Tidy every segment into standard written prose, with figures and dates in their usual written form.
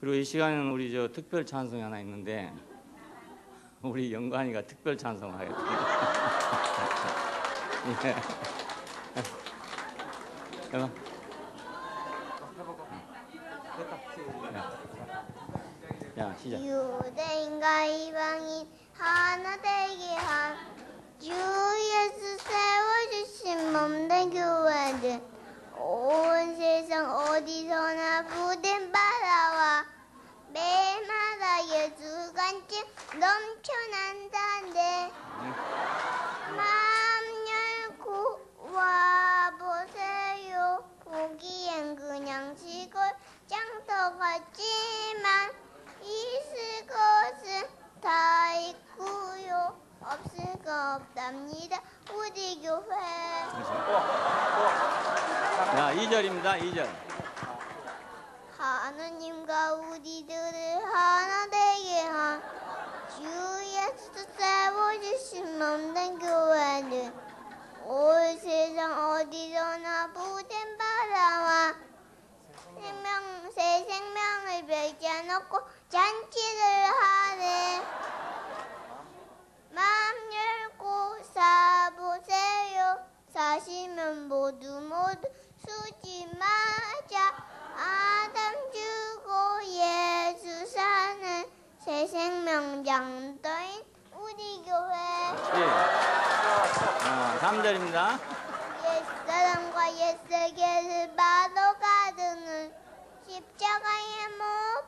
그리고 이 시간에는 우리 특별 찬송이 하나 있는데 우리 영관이가 특별 찬송하겠습니다. 예. 해봐. 야, 시작. 유대인과 이방인 하나 되게 한 주 예수 세워주신 몸된 교회들, 온 세상 어디서나 부된 바다와 매일마다 예수 간증 넘쳐난다네. 마음 열고 와보세요. 보기엔 그냥 시골 장터 같지만 있을 것은 다 있고요. 없을 거 없답니다. 우리 교회. 자, 2절입니다. 2절. 하느님과 우리들을 하나 되게 한 주 예수 세워주신 몸된 교회는 올 세상 어디서나 부된 바다와 새 생명을 펼쳐놓고 잔치를 하네. 마음 열고 사보세요. 사시면 모두 수지 마자. 아담 주고 예수 사는 새 생명 장터인 우리 교회. 예. 3절입니다. 옛사람과 옛세계를 바로 가르는 십자가에 못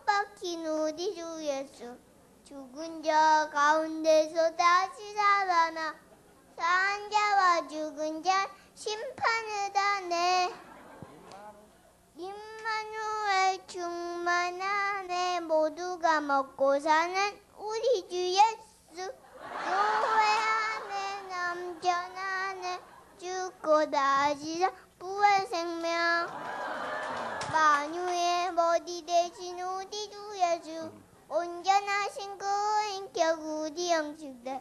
박힌 우리 주 예수. 죽은 자 가운데서 다시 살아나 산 자와 죽은 자 심판을 하네. 임마누엘 충만하네. 모두가 먹고 사는 우리 주 예수. 교회 안에 넘쳐나네. 죽고 다시 산 부활 생명. 만유의 머리 대신 우리 주 예수. 온전하신 그 인격 우리 영식들.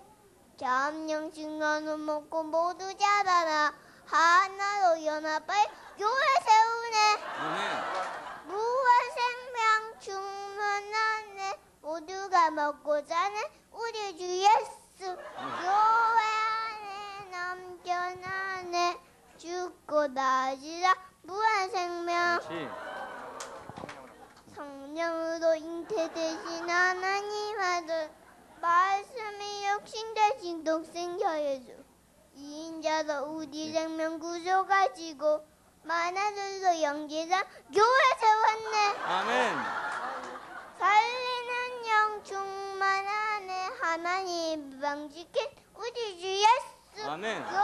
잠영식 나눠 먹고 모두 자라나 하나로 연합할 교회 세우네. 무한 생명 충만하네. 모두가 먹고 사는 우리 주 예수. 교회 안에 넘쳐나네. 죽고 다시 사 무한 생명. 성령으로 잉태되신 하나님 아들, 말씀이 육신 되신 독생자 예수. 이인자로 우리 생명 구조 가지고 만화들로 영계상 교회 세웠네. 아멘. 살리는 영 충만하네. 하나님 방지킨 우리 주 예수. 아멘. 교회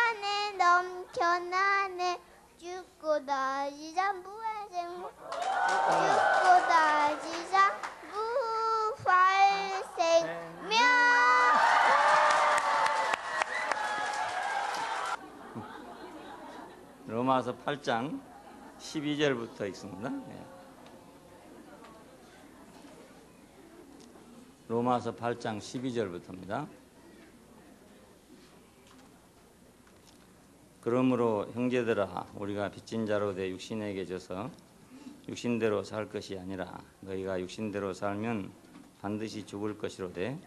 안에 넘쳐나네. 죽고 다시 산 부활 생명. 죽고 다시 산 부활 생명. 로마서 8장 12절부터 읽습니다. 네. 로마서 8장 12절부터입니다. 그러므로 형제들아, 우리가 빚진 자로 내 육신에게 져서 육신대로 살 것이 아니라 너희가 육신대로 살면 반드시 죽을 것이로되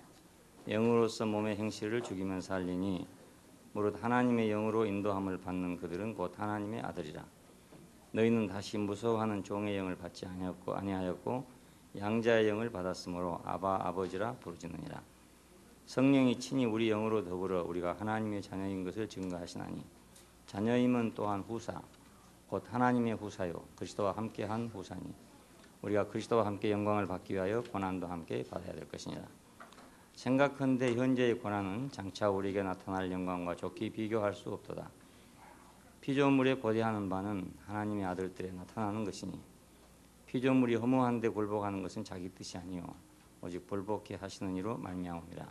영으로서 몸의 행실을 죽이면 살리니 무릇 하나님의 영으로 인도함을 받는 그들은 곧 하나님의 아들이라. 너희는 다시 무서워하는 종의 영을 받지 아니하였고 양자의 영을 받았으므로 아바 아버지라 부르짖느니라. 성령이 친히 우리 영으로 더불어 우리가 하나님의 자녀인 것을 증거하시나니 자녀임은 또한 후사 곧 하나님의 후사요 그리스도와 함께한 후사니 우리가 그리스도와 함께 영광을 받기 위하여 고난도 함께 받아야 될 것이니라. 생각컨대 현재의 고난은 장차 우리에게 나타날 영광과 좋게 비교할 수 없도다. 피조물에 고대하는 바는 하나님의 아들들에 나타나는 것이니 피조물이 허무한 데 굴복하는 것은 자기 뜻이 아니요 오직 불복케 하시는 이로 말미암음이라.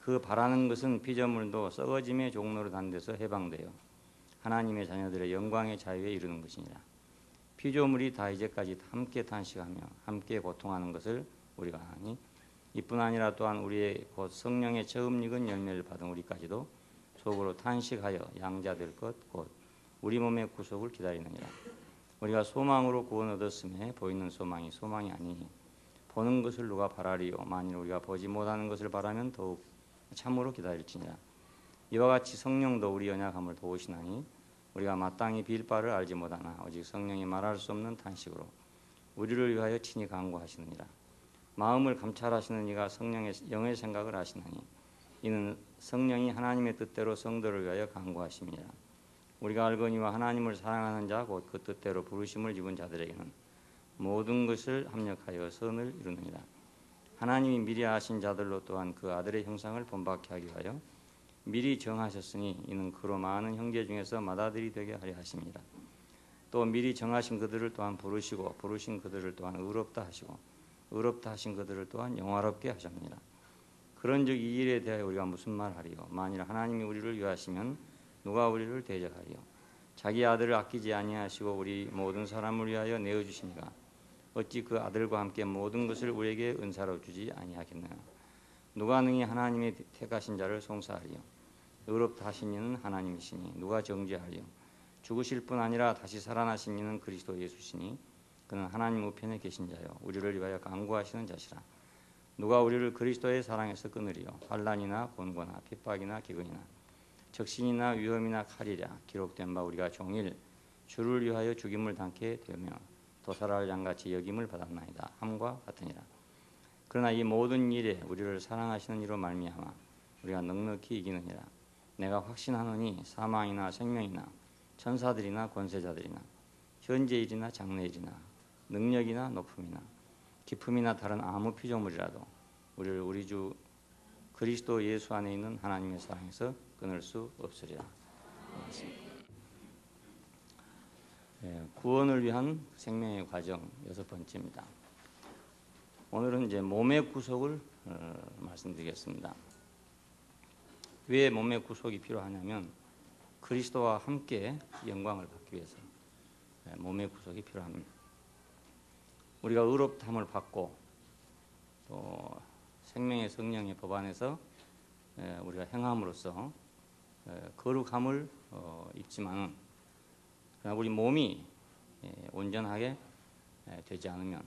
그 바라는 것은 피조물도 썩어짐의 종로로 단 데서 해방되어 하나님의 자녀들의 영광의 자유에 이르는 것이니라. 피조물이 다 이제까지 함께 탄식하며 함께 고통하는 것을 우리가 아니 이뿐 아니라 또한 우리의 곧 성령의 처음 익은 열매를 받은 우리까지도 속으로 탄식하여 양자될 것 곧 우리 몸의 구속을 기다리느니라. 우리가 소망으로 구원 얻었음에 보이는 소망이 소망이 아니니 보는 것을 누가 바라리요. 만일 우리가 보지 못하는 것을 바라면 더욱 참으로 기다릴지니라. 이와 같이 성령도 우리 연약함을 도우시나니 우리가 마땅히 빌 바를 알지 못하나 오직 성령이 말할 수 없는 탄식으로 우리를 위하여 친히 간구하시느니라. 마음을 감찰하시는 이가 성령의 영의 생각을 하시나니 이는 성령이 하나님의 뜻대로 성도를 위하여 간구하심이니라. 우리가 알거니와 하나님을 사랑하는 자 곧 그 뜻대로 부르심을 입은 자들에게는 모든 것을 합력하여 선을 이루느니라. 하나님이 미리 아신 자들로 또한 그 아들의 형상을 본받게 하기 위하여 미리 정하셨으니 이는 그로 많은 형제 중에서 맏아들이 되게 하려 하심이라. 또 미리 정하신 그들을 또한 부르시고 부르신 그들을 또한 의롭다 하시고 의롭다 하신 그들을 또한 영화롭게 하셨느니라. 그런즉 이 일에 대하여 우리가 무슨 말하리요. 만일 하나님이 우리를 위하시면 누가 우리를 대적하리요. 자기 아들을 아끼지 아니하시고 우리 모든 사람을 위하여 내어주시니가 어찌 그 아들과 함께 모든 것을 우리에게 은사로 주지 아니하겠느냐. 누가 능히 하나님의 택하신 자를 송사하리요. 의롭다 하신 이는 하나님이시니 누가 정죄하리요. 죽으실 뿐 아니라 다시 살아나신 이는 그리스도 예수시니 그는 하나님 우편에 계신 자요 우리를 위하여 간구하시는 자시라. 누가 우리를 그리스도의 사랑에서 끊으리요. 환난이나 곤고나 핍박이나 기근이나 적신이나 위험이나 칼이랴. 기록된 바 우리가 종일 주를 위하여 죽임을 당케 되며 도살할 양같이 여김을 받았나이다 함과 같으니라. 그러나 이 모든 일에 우리를 사랑하시는 이로 말미암아 우리가 넉넉히 이기느니라. 내가 확신하노니 사망이나 생명이나 천사들이나 권세자들이나 현재일이나 장래일이나 능력이나 높음이나 기품이나 다른 아무 피조물이라도 우리를 우리 주 그리스도 예수 안에 있는 하나님의 사랑에서 끊을 수 없으리라. 구원을 위한 생명의 과정 6번째입니다. 오늘은 이제 몸의 구속을 말씀드리겠습니다. 왜 몸의 구속이 필요하냐면 그리스도와 함께 영광을 받기 위해서 몸의 구속이 필요합니다. 우리가 의롭다함을 받고 또 생명의 성령의 법 안에서 우리가 행함으로써 거룩함을 입지만 그러나 우리 몸이 온전하게 되지 않으면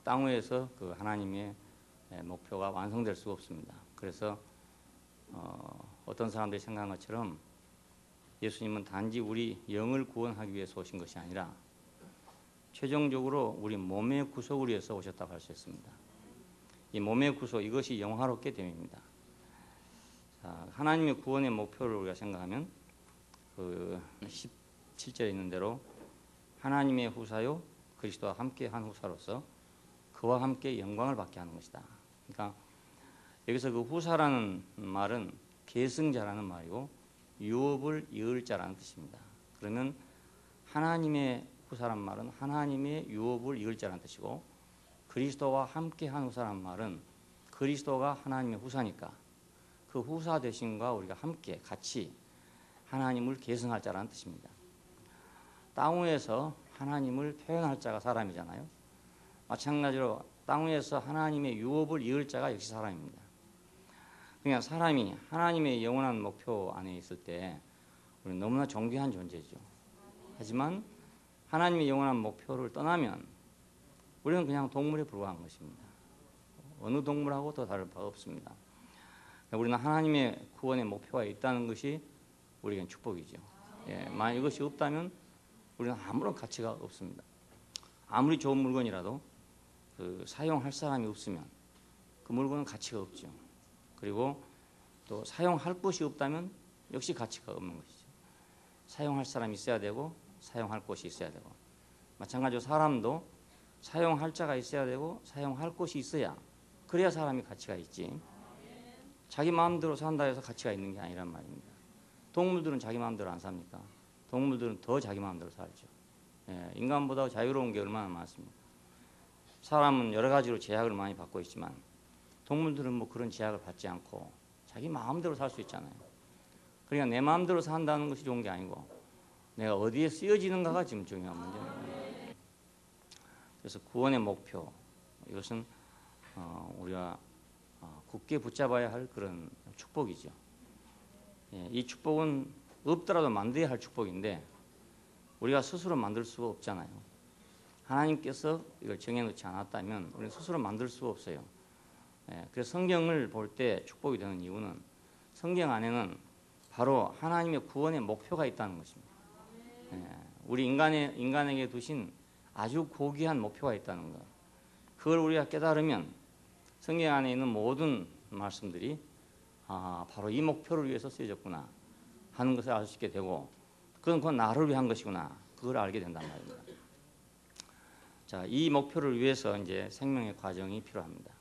땅 위에서 그 하나님의 목표가 완성될 수가 없습니다. 그래서 어떤 사람들이 생각한 것처럼 예수님은 단지 우리 영을 구원하기 위해서 오신 것이 아니라 최종적으로 우리 몸의 구속을 위해서 오셨다고 할 수 있습니다. 이 몸의 구속 이것이 영화롭게 됨입니다. 자, 하나님의 구원의 목표를 우리가 생각하면 그 17절에 있는 대로 하나님의 후사요 그리스도와 함께 한 후사로서 그와 함께 영광을 받게 하는 것이다. 그러니까 여기서 그 후사라는 말은 계승자라는 말이고 유업을 이을 자라는 뜻입니다. 그러면 하나님의 후사란 말은 하나님의 유업을 이을 자라는 뜻이고 그리스도와 함께 한 후사란 말은 그리스도가 하나님의 후사니까 그 후사 되심과 우리가 함께 같이 하나님을 계승할 자라는 뜻입니다. 땅 위에서 하나님을 표현할 자가 사람이잖아요. 마찬가지로 땅 위에서 하나님의 유업을 이을 자가 역시 사람입니다. 그러니까 사람이 하나님의 영원한 목표 안에 있을 때 우리는 너무나 존귀한 존재죠. 하지만 하나님의 영원한 목표를 떠나면 우리는 그냥 동물에 불과한 것입니다. 어느 동물하고 더 다를 바가 없습니다. 우리는 하나님의 구원의 목표가 있다는 것이 우리에겐 축복이죠. 만약 이것이 없다면 우리는 아무런 가치가 없습니다. 아무리 좋은 물건이라도 그 사용할 사람이 없으면 그 물건은 가치가 없죠. 그리고 또 사용할 것이 없다면 역시 가치가 없는 것이죠. 사용할 사람이 있어야 되고 사용할 곳이 있어야 되고 마찬가지로 사람도 사용할 자가 있어야 되고 사용할 곳이 있어야 그래야 사람이 가치가 있지. 자기 마음대로 산다 해서 가치가 있는 게 아니란 말입니다. 동물들은 자기 마음대로 안 삽니까? 동물들은 더 자기 마음대로 살죠. 인간보다 자유로운 게 얼마나 많습니까? 사람은 여러 가지로 제약을 많이 받고 있지만 동물들은 뭐 그런 제약을 받지 않고 자기 마음대로 살 수 있잖아요. 그러니까 내 마음대로 산다는 것이 좋은 게 아니고 내가 어디에 쓰여지는가가 지금 중요한 문제입니다. 그래서 구원의 목표 이것은 우리가 굳게 붙잡아야 할 그런 축복이죠. 이 축복은 없더라도 만들어야 할 축복인데 우리가 스스로 만들 수가 없잖아요. 하나님께서 이걸 정해놓지 않았다면 우리는 스스로 만들 수가 없어요. 그래서 성경을 볼 때 축복이 되는 이유는 성경 안에는 바로 하나님의 구원의 목표가 있다는 것입니다. 우리 인간에게 두신 아주 고귀한 목표가 있다는 것. 그걸 우리가 깨달으면 성경 안에 있는 모든 말씀들이 바로 이 목표를 위해서 쓰여졌구나 하는 것을 알 수 있게 되고, 그건 나를 위한 것이구나, 그걸 알게 된단 말입니다. 자, 이 목표를 위해서 이제 생명의 과정이 필요합니다.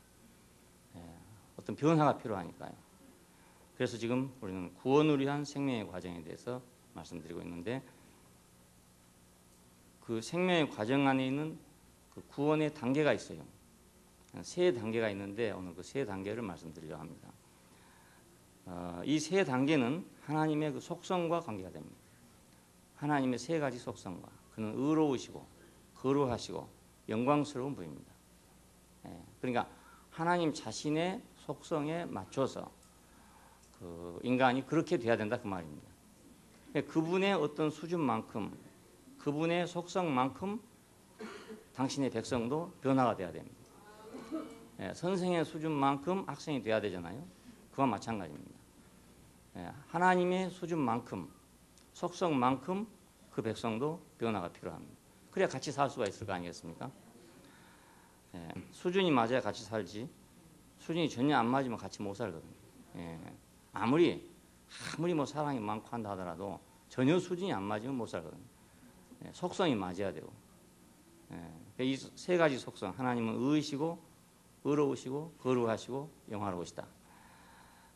어떤 변화가 필요하니까요. 그래서 지금 우리는 구원을 위한 생명의 과정에 대해서 말씀드리고 있는데, 그 생명의 과정 안에 있는 그 구원의 단계가 있어요. 세 단계가 있는데 오늘 그 세 단계를 말씀드리려고 합니다. 이 세 단계는 하나님의 그 속성과 관계가 됩니다. 하나님의 세 가지 속성과, 그는 의로우시고 거룩하시고 영광스러운 분입니다. 그러니까 하나님 자신의 속성에 맞춰서 그 인간이 그렇게 돼야 된다, 그 말입니다. 그분의 어떤 수준만큼, 그분의 속성만큼 당신의 백성도 변화가 돼야 됩니다. 선생의 수준만큼 학생이 돼야 되잖아요. 그와 마찬가지입니다. 하나님의 수준만큼, 속성만큼 그 백성도 변화가 필요합니다. 그래야 같이 살 수가 있을 거 아니겠습니까? 수준이 맞아야 같이 살지, 수준이 전혀 안 맞으면 같이 못 살거든요. 아무리 뭐 사랑이 많고 한다 하더라도 전혀 수준이 안 맞으면 못 살거든요. 속성이 맞아야 되고. 이 세 가지 속성, 하나님은 의이시고 의로우시고 거룩하시고 영화로우시다.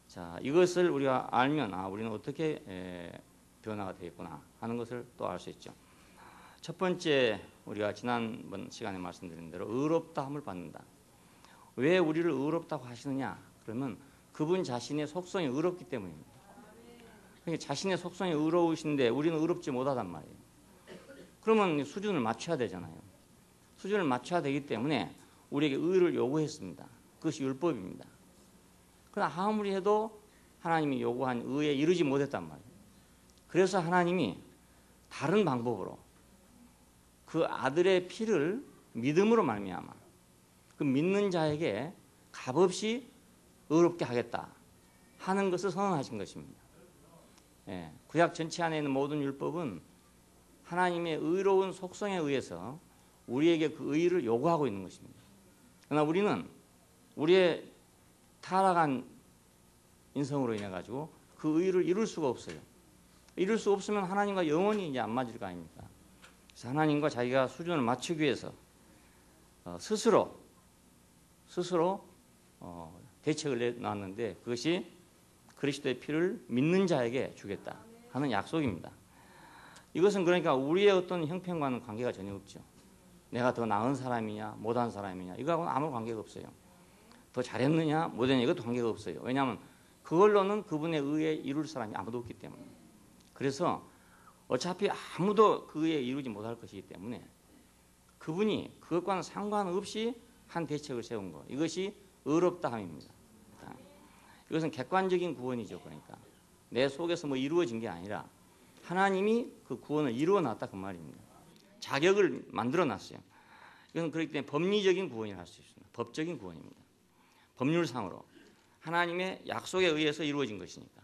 자, 이것을 우리가 알면 우리는 어떻게 변화가 되겠구나 하는 것을 또 알 수 있죠. 첫 번째, 우리가 지난번 시간에 말씀드린 대로 의롭다함을 받는다. 왜 우리를 의롭다고 하시느냐? 그러면 그분 자신의 속성이 의롭기 때문입니다. 그러니까 자신의 속성이 의로우신데 우리는 의롭지 못하단 말이에요. 그러면 수준을 맞춰야 되잖아요. 수준을 맞춰야 되기 때문에 우리에게 의를 요구했습니다. 그것이 율법입니다. 그러나 아무리 해도 하나님이 요구한 의에 이르지 못했단 말이에요. 그래서 하나님이 다른 방법으로 그 아들의 피를 믿음으로 말미암아 그 믿는 자에게 값없이 의롭게 하겠다 하는 것을 선언하신 것입니다. 구약 전체 안에 있는 모든 율법은 하나님의 의로운 속성에 의해서 우리에게 그 의를 요구하고 있는 것입니다. 그러나 우리는 우리의 타락한 인성으로 인해 가지고 그 의를 이룰 수가 없어요. 이룰 수 없으면 하나님과 영원히 이제 안 맞을 거 아닙니까? 그래서 하나님과 자기가 수준을 맞추기 위해서 스스로 대책을 내놨는데, 그것이 그리스도의 피를 믿는 자에게 주겠다 하는 약속입니다. 이것은 그러니까 우리의 어떤 형편과는 관계가 전혀 없죠. 내가 더 나은 사람이냐 못한 사람이냐 이거하고는 아무 관계가 없어요. 더 잘했느냐 못했느냐 이것도 관계가 없어요. 왜냐하면 그걸로는 그분의 의에 이룰 사람이 아무도 없기 때문에. 그래서 어차피 아무도 그 의에 이루지 못할 것이기 때문에 그분이 그것과는 상관없이 한 대책을 세운 것, 이것이 의롭다함입니다. 이것은 객관적인 구원이죠. 그러니까 내 속에서 뭐 이루어진 게 아니라 하나님이 그 구원을 이루어놨다 그 말입니다. 자격을 만들어놨어요. 이건 그렇기 때문에 법리적인 구원이라 할 수 있습니다. 법적인 구원입니다. 법률상으로 하나님의 약속에 의해서 이루어진 것이니까.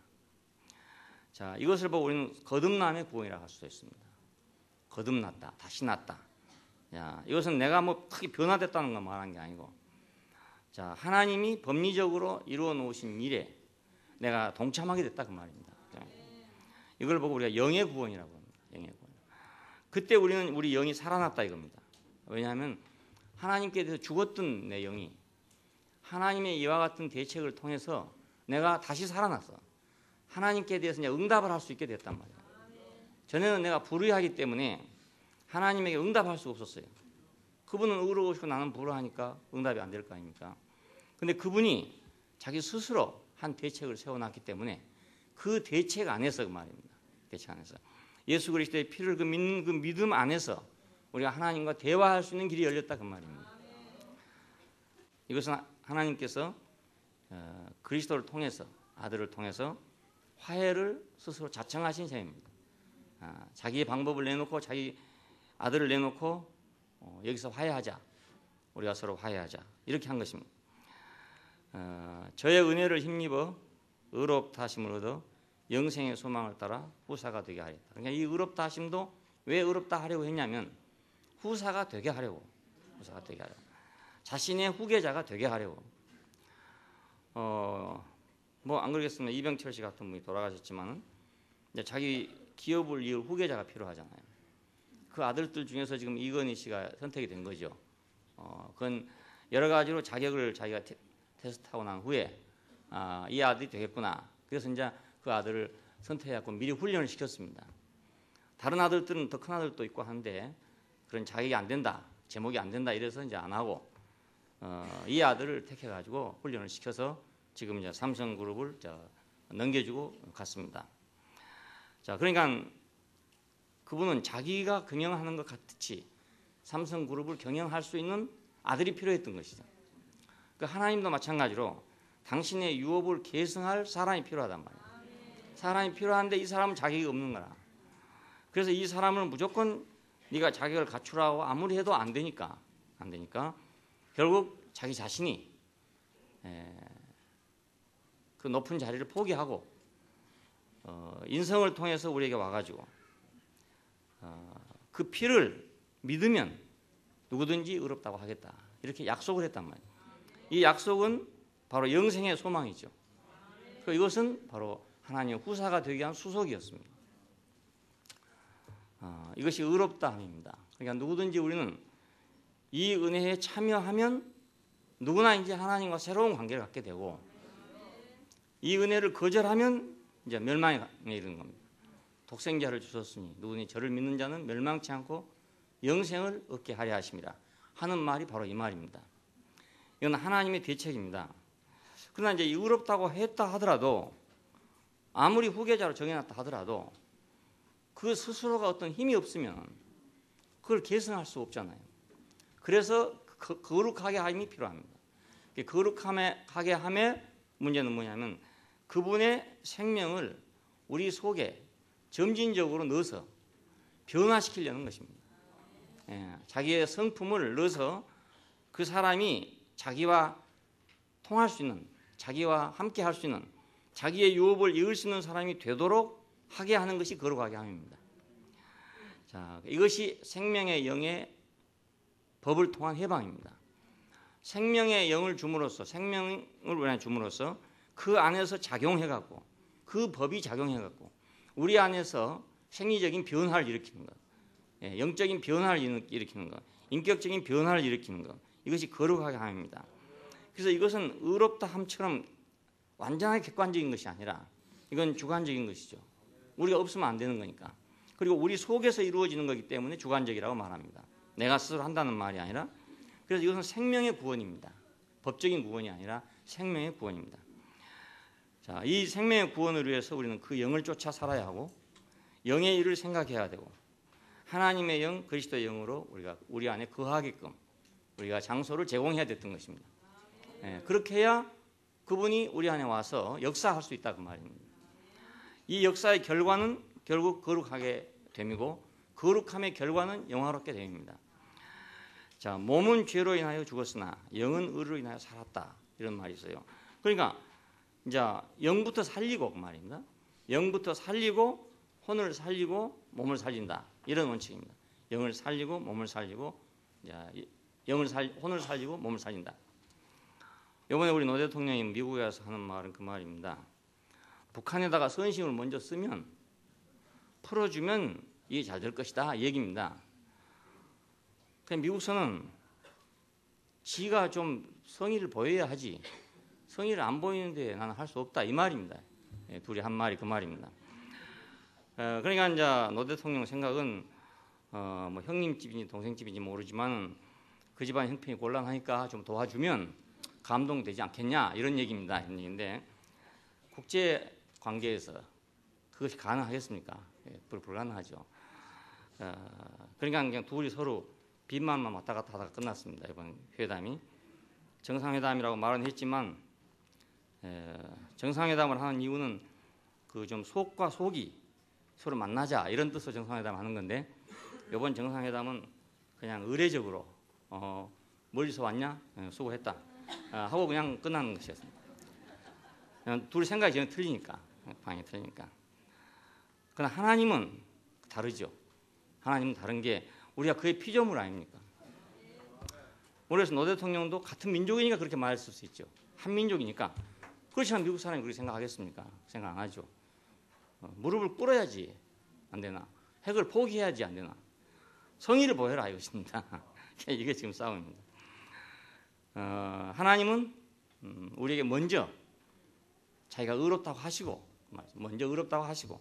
자, 이것을 보고 우리는 거듭남의 구원이라고 할 수 있습니다. 거듭났다, 다시 났다. 야, 이것은 내가 뭐 크게 변화됐다는 걸 말한 게 아니고, 자, 하나님이 법리적으로 이루어 놓으신 일에 내가 동참하게 됐다 그 말입니다. 이걸 보고 우리가 영의 구원이라고 합니다. 영의 구원. 그때 우리는 우리 영이 살아났다 이겁니다. 왜냐하면 하나님께 대해서 죽었던 내 영이 하나님의 이와 같은 대책을 통해서 내가 다시 살아났어. 하나님께 대해서 이제 응답을 할 수 있게 됐단 말이에요. 전에는 내가 불의하기 때문에 하나님에게 응답할 수가 없었어요. 그분은 의로우시고 나는 불의하니까 응답이 안 될 거 아닙니까? 근데 그분이 자기 스스로 한 대책을 세워놨기 때문에 그 대책 안에서 그 말입니다. 대책 안에서 예수 그리스도의 피를 믿는 그 믿음 안에서 우리가 하나님과 대화할 수 있는 길이 열렸다 그 말입니다. 이것은 하나님께서 그리스도를 통해서, 아들을 통해서 화해를 스스로 자청하신 셈입니다. 자기의 방법을 내놓고 자기 아들을 내놓고 여기서 화해하자. 우리가 서로 화해하자. 이렇게 한 것입니다. 저의 은혜를 힘입어 의롭다 하심을 얻어 영생의 소망을 따라 후사가 되게 하였다. 그러니까 이 의롭다 하심도 왜 의롭다 하려고 했냐면 후사가 되게 하려고. 자신의 후계자가 되게 하려고. 뭐 안 그러겠습니다. 이병철 씨 같은 분이 돌아가셨지만은 이제 자기 기업을 이을 후계자가 필요하잖아요. 그 아들들 중에서 지금 이건희 씨가 선택이 된 거죠. 그건 여러 가지로 자격을 자기가 테스트하고 난 후에 이 아들이 되겠구나. 그래서 이제 그 아들을 선택해갖고 미리 훈련을 시켰습니다. 다른 아들들은 더 큰 아들도 있고 한데 그런 자격이 안 된다, 제목이 안 된다 이래서 이제 안 하고 이 아들을 택해가지고 훈련을 시켜서 지금 이제 삼성그룹을 넘겨주고 갔습니다. 자, 그러니까 그분은 자기가 경영하는 것 같이 삼성그룹을 경영할 수 있는 아들이 필요했던 것이죠. 그 하나님도 마찬가지로 당신의 유업을 계승할 사람이 필요하단 말이에요. 사람이 필요한데 이 사람은 자격이 없는 거라. 그래서 이 사람을 무조건 네가 자격을 갖추라고 아무리 해도 안 되니까 결국 자기 자신이 그 높은 자리를 포기하고 인성을 통해서 우리에게 와가지고 그 피를 믿으면 누구든지 의롭다고 하겠다 이렇게 약속을 했단 말이에요. 이 약속은 바로 영생의 소망이죠. 이것은 바로 하나님의 후사가 되기 위한 수속이었습니다. 이것이 의롭다 함입니다. 그러니까 누구든지 우리는 이 은혜에 참여하면 누구나 이제 하나님과 새로운 관계를 갖게 되고 이 은혜를 거절하면 이제 멸망에 이르는 겁니다. 독생자를 주셨으니 누구든지 저를 믿는 자는 멸망치 않고 영생을 얻게 하려 하심이라 하는 말이 바로 이 말입니다. 이건 하나님의 대책입니다. 그러나 이제 의롭다고 했다 하더라도 아무리 후계자로 정해놨다 하더라도 그 스스로가 어떤 힘이 없으면 그걸 계승할 수 없잖아요. 그래서 거룩하게 함이 필요합니다. 거룩하게 함의 문제는 뭐냐면 그분의 생명을 우리 속에 점진적으로 넣어서 변화시키려는 것입니다. 자기의 성품을 넣어서 그 사람이 자기와 통할 수 있는, 자기와 함께 할 수 있는, 자기의 유업을 이을 수 있는 사람이 되도록 하게 하는 것이 거룩하게 함입니다. 자, 이것이 생명의 영의 법을 통한 해방입니다. 생명의 영을 줌으로써, 생명을 줌으로써 그 안에서 작용해갖고, 그 법이 작용해갖고, 우리 안에서 생리적인 변화를 일으키는 것, 영적인 변화를 일으키는 것, 인격적인 변화를 일으키는 것, 이것이 거룩하게 함입니다. 그래서 이것은 의롭다 함처럼 완전하게 객관적인 것이 아니라 이건 주관적인 것이죠. 우리가 없으면 안 되는 거니까. 그리고 우리 속에서 이루어지는 거기 때문에 주관적이라고 말합니다. 내가 스스로 한다는 말이 아니라. 그래서 이것은 생명의 구원입니다. 법적인 구원이 아니라 생명의 구원입니다. 자, 이 생명의 구원을 위해서 우리는 그 영을 쫓아 살아야 하고 영의 일을 생각해야 되고 하나님의 영, 그리스도의 영으로 우리가 우리 안에 거하게끔 우리가 장소를 제공해야 됐던 것입니다. 그렇게 해야 그분이 우리 안에 와서 역사할 수 있다 그 말입니다. 이 역사의 결과는 결국 거룩하게 됨이고 거룩함의 결과는 영화롭게 됨입니다. 자, 몸은 죄로 인하여 죽었으나 영은 의로 인하여 살았다 이런 말이 있어요. 그러니까 이제 영부터 살리고 그 말입니다. 영부터 살리고 혼을 살리고 몸을 살린다 이런 원칙입니다. 영을 살리고 몸을 살리고 혼을 살리고 몸을 살린다. 이번에 우리 노 대통령이 미국에 와서 하는 말은 그 말입니다. 북한에다가 선심을 먼저 쓰면 풀어주면 이게 잘 될 것이다 이 얘기입니다. 그냥 미국서는 지가 좀 성의를 보여야 하지 성의를 안 보이는데 나는 할 수 없다 이 말입니다. 둘이 한 말이 그 말입니다. 그러니까 이제 노 대통령 생각은 뭐 형님 집인지 동생 집인지 모르지만 그 집안 형편이 곤란하니까 좀 도와주면 감동되지 않겠냐 이런 얘기입니다. 이런 얘기인데 국제 관계에서 그것이 가능하겠습니까? 불가능하죠. 그러니까 그냥 둘이 서로 빈말만 왔다 갔다 하다가 끝났습니다. 이번 회담이 정상회담이라고 말은 했지만 정상회담을 하는 이유는 그 좀 속과 속이 서로 만나자 이런 뜻으로 정상회담 하는 건데 이번 정상회담은 그냥 의례적으로 멀리서 왔냐? 수고했다 하고 그냥 끝나는 것이었습니다. 그냥 둘이 생각이 전혀 틀리니까 방향이 틀리니까. 그러나 하나님은 다르죠. 하나님은 다른 게 우리가 그의 피조물 아닙니까? 그래서 노 대통령도 같은 민족이니까 그렇게 말했을 수 있죠. 한 민족이니까. 그렇지만 미국 사람이 그렇게 생각하겠습니까? 생각 안 하죠. 무릎을 꿇어야지 안 되나? 핵을 포기해야지 안 되나? 성의를 보여라 이것입니다. 이게 지금 싸움입니다. 하나님은 우리에게 먼저 자기가 의롭다고 하시고 먼저 의롭다고 하시고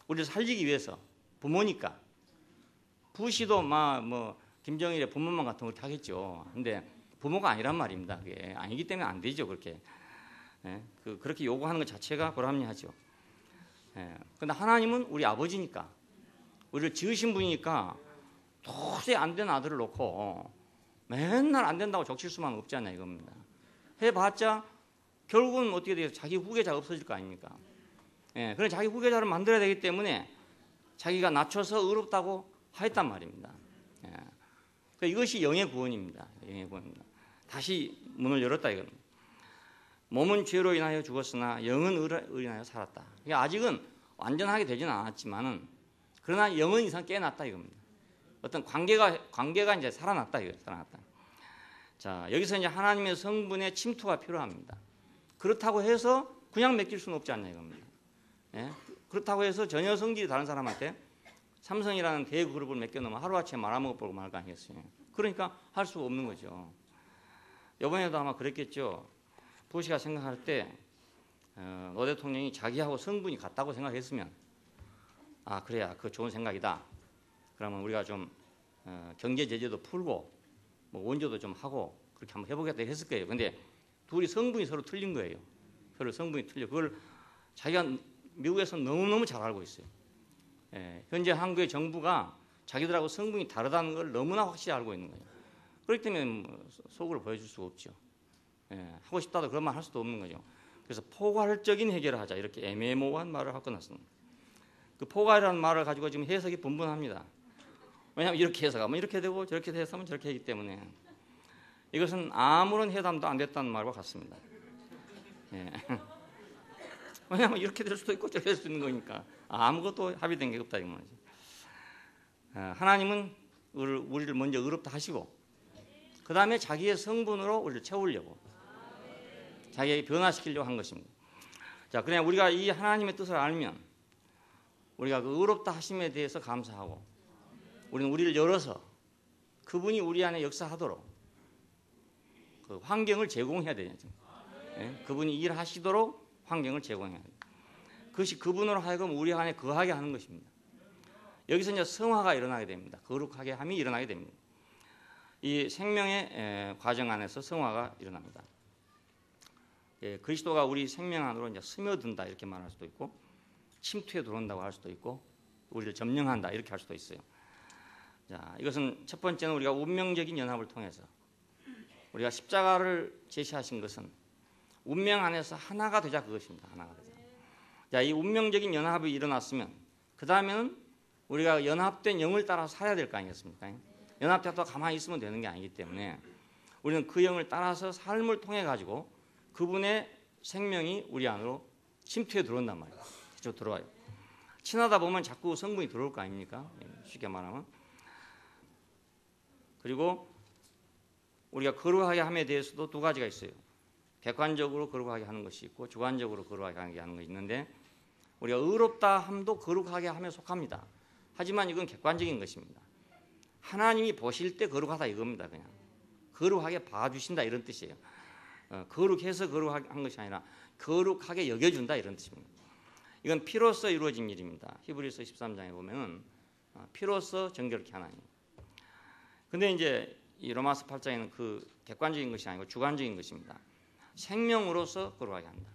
우리를 살리기 위해서 부모니까 부시도 뭐 김정일의 부모만 같은 걸 하겠죠. 근데 부모가 아니란 말입니다. 그게 아니기 때문에 안 되죠. 그렇게 그렇게 요구하는 것 자체가 불합리하죠. 그런데 하나님은 우리 아버지니까 우리를 지으신 분이니까 도저히 안 된 아들을 놓고 맨날 안 된다고 적실 수만 없지 않냐 이겁니다. 해봤자 결국은 어떻게 돼요? 자기 후계자가 없어질 거 아닙니까? 그래 자기 후계자를 만들어야 되기 때문에 자기가 낮춰서 의롭다고 하였단 말입니다. 그러니까 이것이 영의 구원입니다. 영의 구원입니다. 다시 문을 열었다 이겁니다. 몸은 죄로 인하여 죽었으나 영은 의로 인하여 살았다. 그러니까 아직은 완전하게 되지는 않았지만은 그러나 영은 이상 깨어났다 이겁니다. 어떤 관계가 이제 살아났다 이거예요. 살아났다. 자 여기서 이제 하나님의 성분의 침투가 필요합니다. 그렇다고 해서 그냥 맡길 수는 없지 않냐 이겁니다. 그렇다고 해서 전혀 성질이 다른 사람한테 삼성이라는 대그룹을 맡겨놓으면 하루아침에 말아먹어버리고 말 거 아니겠어요. 그러니까 할 수가 없는 거죠. 이번에도 아마 그랬겠죠. 부시가 생각할 때 노 대통령이 자기하고 성분이 같다고 생각했으면 아 그래야 그 좋은 생각이다. 그러면 우리가 좀 경제 제재도 풀고 뭐 원조도 좀 하고 그렇게 한번 해보겠다 했을 거예요. 근데 둘이 성분이 서로 틀린 거예요. 서로 성분이 틀려. 그걸 자기가 미국에서 너무너무 잘 알고 있어요. 현재 한국의 정부가 자기들하고 성분이 다르다는 걸 너무나 확실히 알고 있는 거예요. 그렇기 때문에 뭐 속으로 보여줄 수가 없죠. 하고 싶다도 그런 말 할 수도 없는 거죠. 그래서 포괄적인 해결을 하자 이렇게 애매모호한 말을 하고 났습니다. 그 포괄이라는 말을 가지고 지금 해석이 분분합니다. 왜냐하면 이렇게 해석하면 이렇게 되고 저렇게 해석하면 저렇게 하기 때문에 이것은 아무런 회담도 안 됐다는 말과 같습니다. 왜냐하면 이렇게 될 수도 있고 저렇게 될 수도 있는 거니까 아무것도 합의된 게 없다 이 말이죠. 하나님은 우리를 먼저 의롭다 하시고 그 다음에 자기의 성분으로 우리를 채우려고 자기에게 변화시키려고 한 것입니다. 자, 그냥 우리가 이 하나님의 뜻을 알면 우리가 그 의롭다 하심에 대해서 감사하고 우리는 우리를 열어서 그분이 우리 안에 역사하도록 그 환경을 제공해야 되죠. 그분이 일하시도록 환경을 제공해야 돼요. 그것이 그분으로 하여금 우리 안에 거하게 하는 것입니다. 여기서 이제 성화가 일어나게 됩니다. 거룩하게 함이 일어나게 됩니다. 이 생명의 과정 안에서 성화가 일어납니다. 그리스도가 우리 생명 안으로 이제 스며든다 이렇게 말할 수도 있고 침투에 들어온다고 할 수도 있고 우리를 점령한다 이렇게 할 수도 있어요. 자, 이것은 첫 번째는 우리가 운명적인 연합을 통해서 우리가 십자가를 제시하신 것은 운명 안에서 하나가 되자 그것입니다. 하나가 되자. 자, 이 운명적인 연합이 일어났으면 그 다음에는 우리가 연합된 영을 따라 살아야 될 거 아니겠습니까? 연합되었다 가만히 있으면 되는 게 아니기 때문에 우리는 그 영을 따라서 삶을 통해 가지고 그분의 생명이 우리 안으로 침투해 들어온단 말이에요. 쭉 들어와요. 친하다 보면 자꾸 성분이 들어올 거 아닙니까? 쉽게 말하면. 그리고 우리가 거룩하게 함에 대해서도 두 가지가 있어요. 객관적으로 거룩하게 하는 것이 있고 주관적으로 거룩하게 하는 것이 있는데 우리가 의롭다 함도 거룩하게 함에 속합니다. 하지만 이건 객관적인 것입니다. 하나님이 보실 때 거룩하다 이겁니다. 그냥 거룩하게 봐주신다 이런 뜻이에요. 거룩해서 거룩하게 한 것이 아니라 거룩하게 여겨준다 이런 뜻입니다. 이건 피로써 이루어진 일입니다. 히브리서 13장에 보면은 피로써 정결케 하나님. 근데 이제 이 로마서 8장에는 그 객관적인 것이 아니고 주관적인 것입니다. 생명으로서 거룩하게 한다.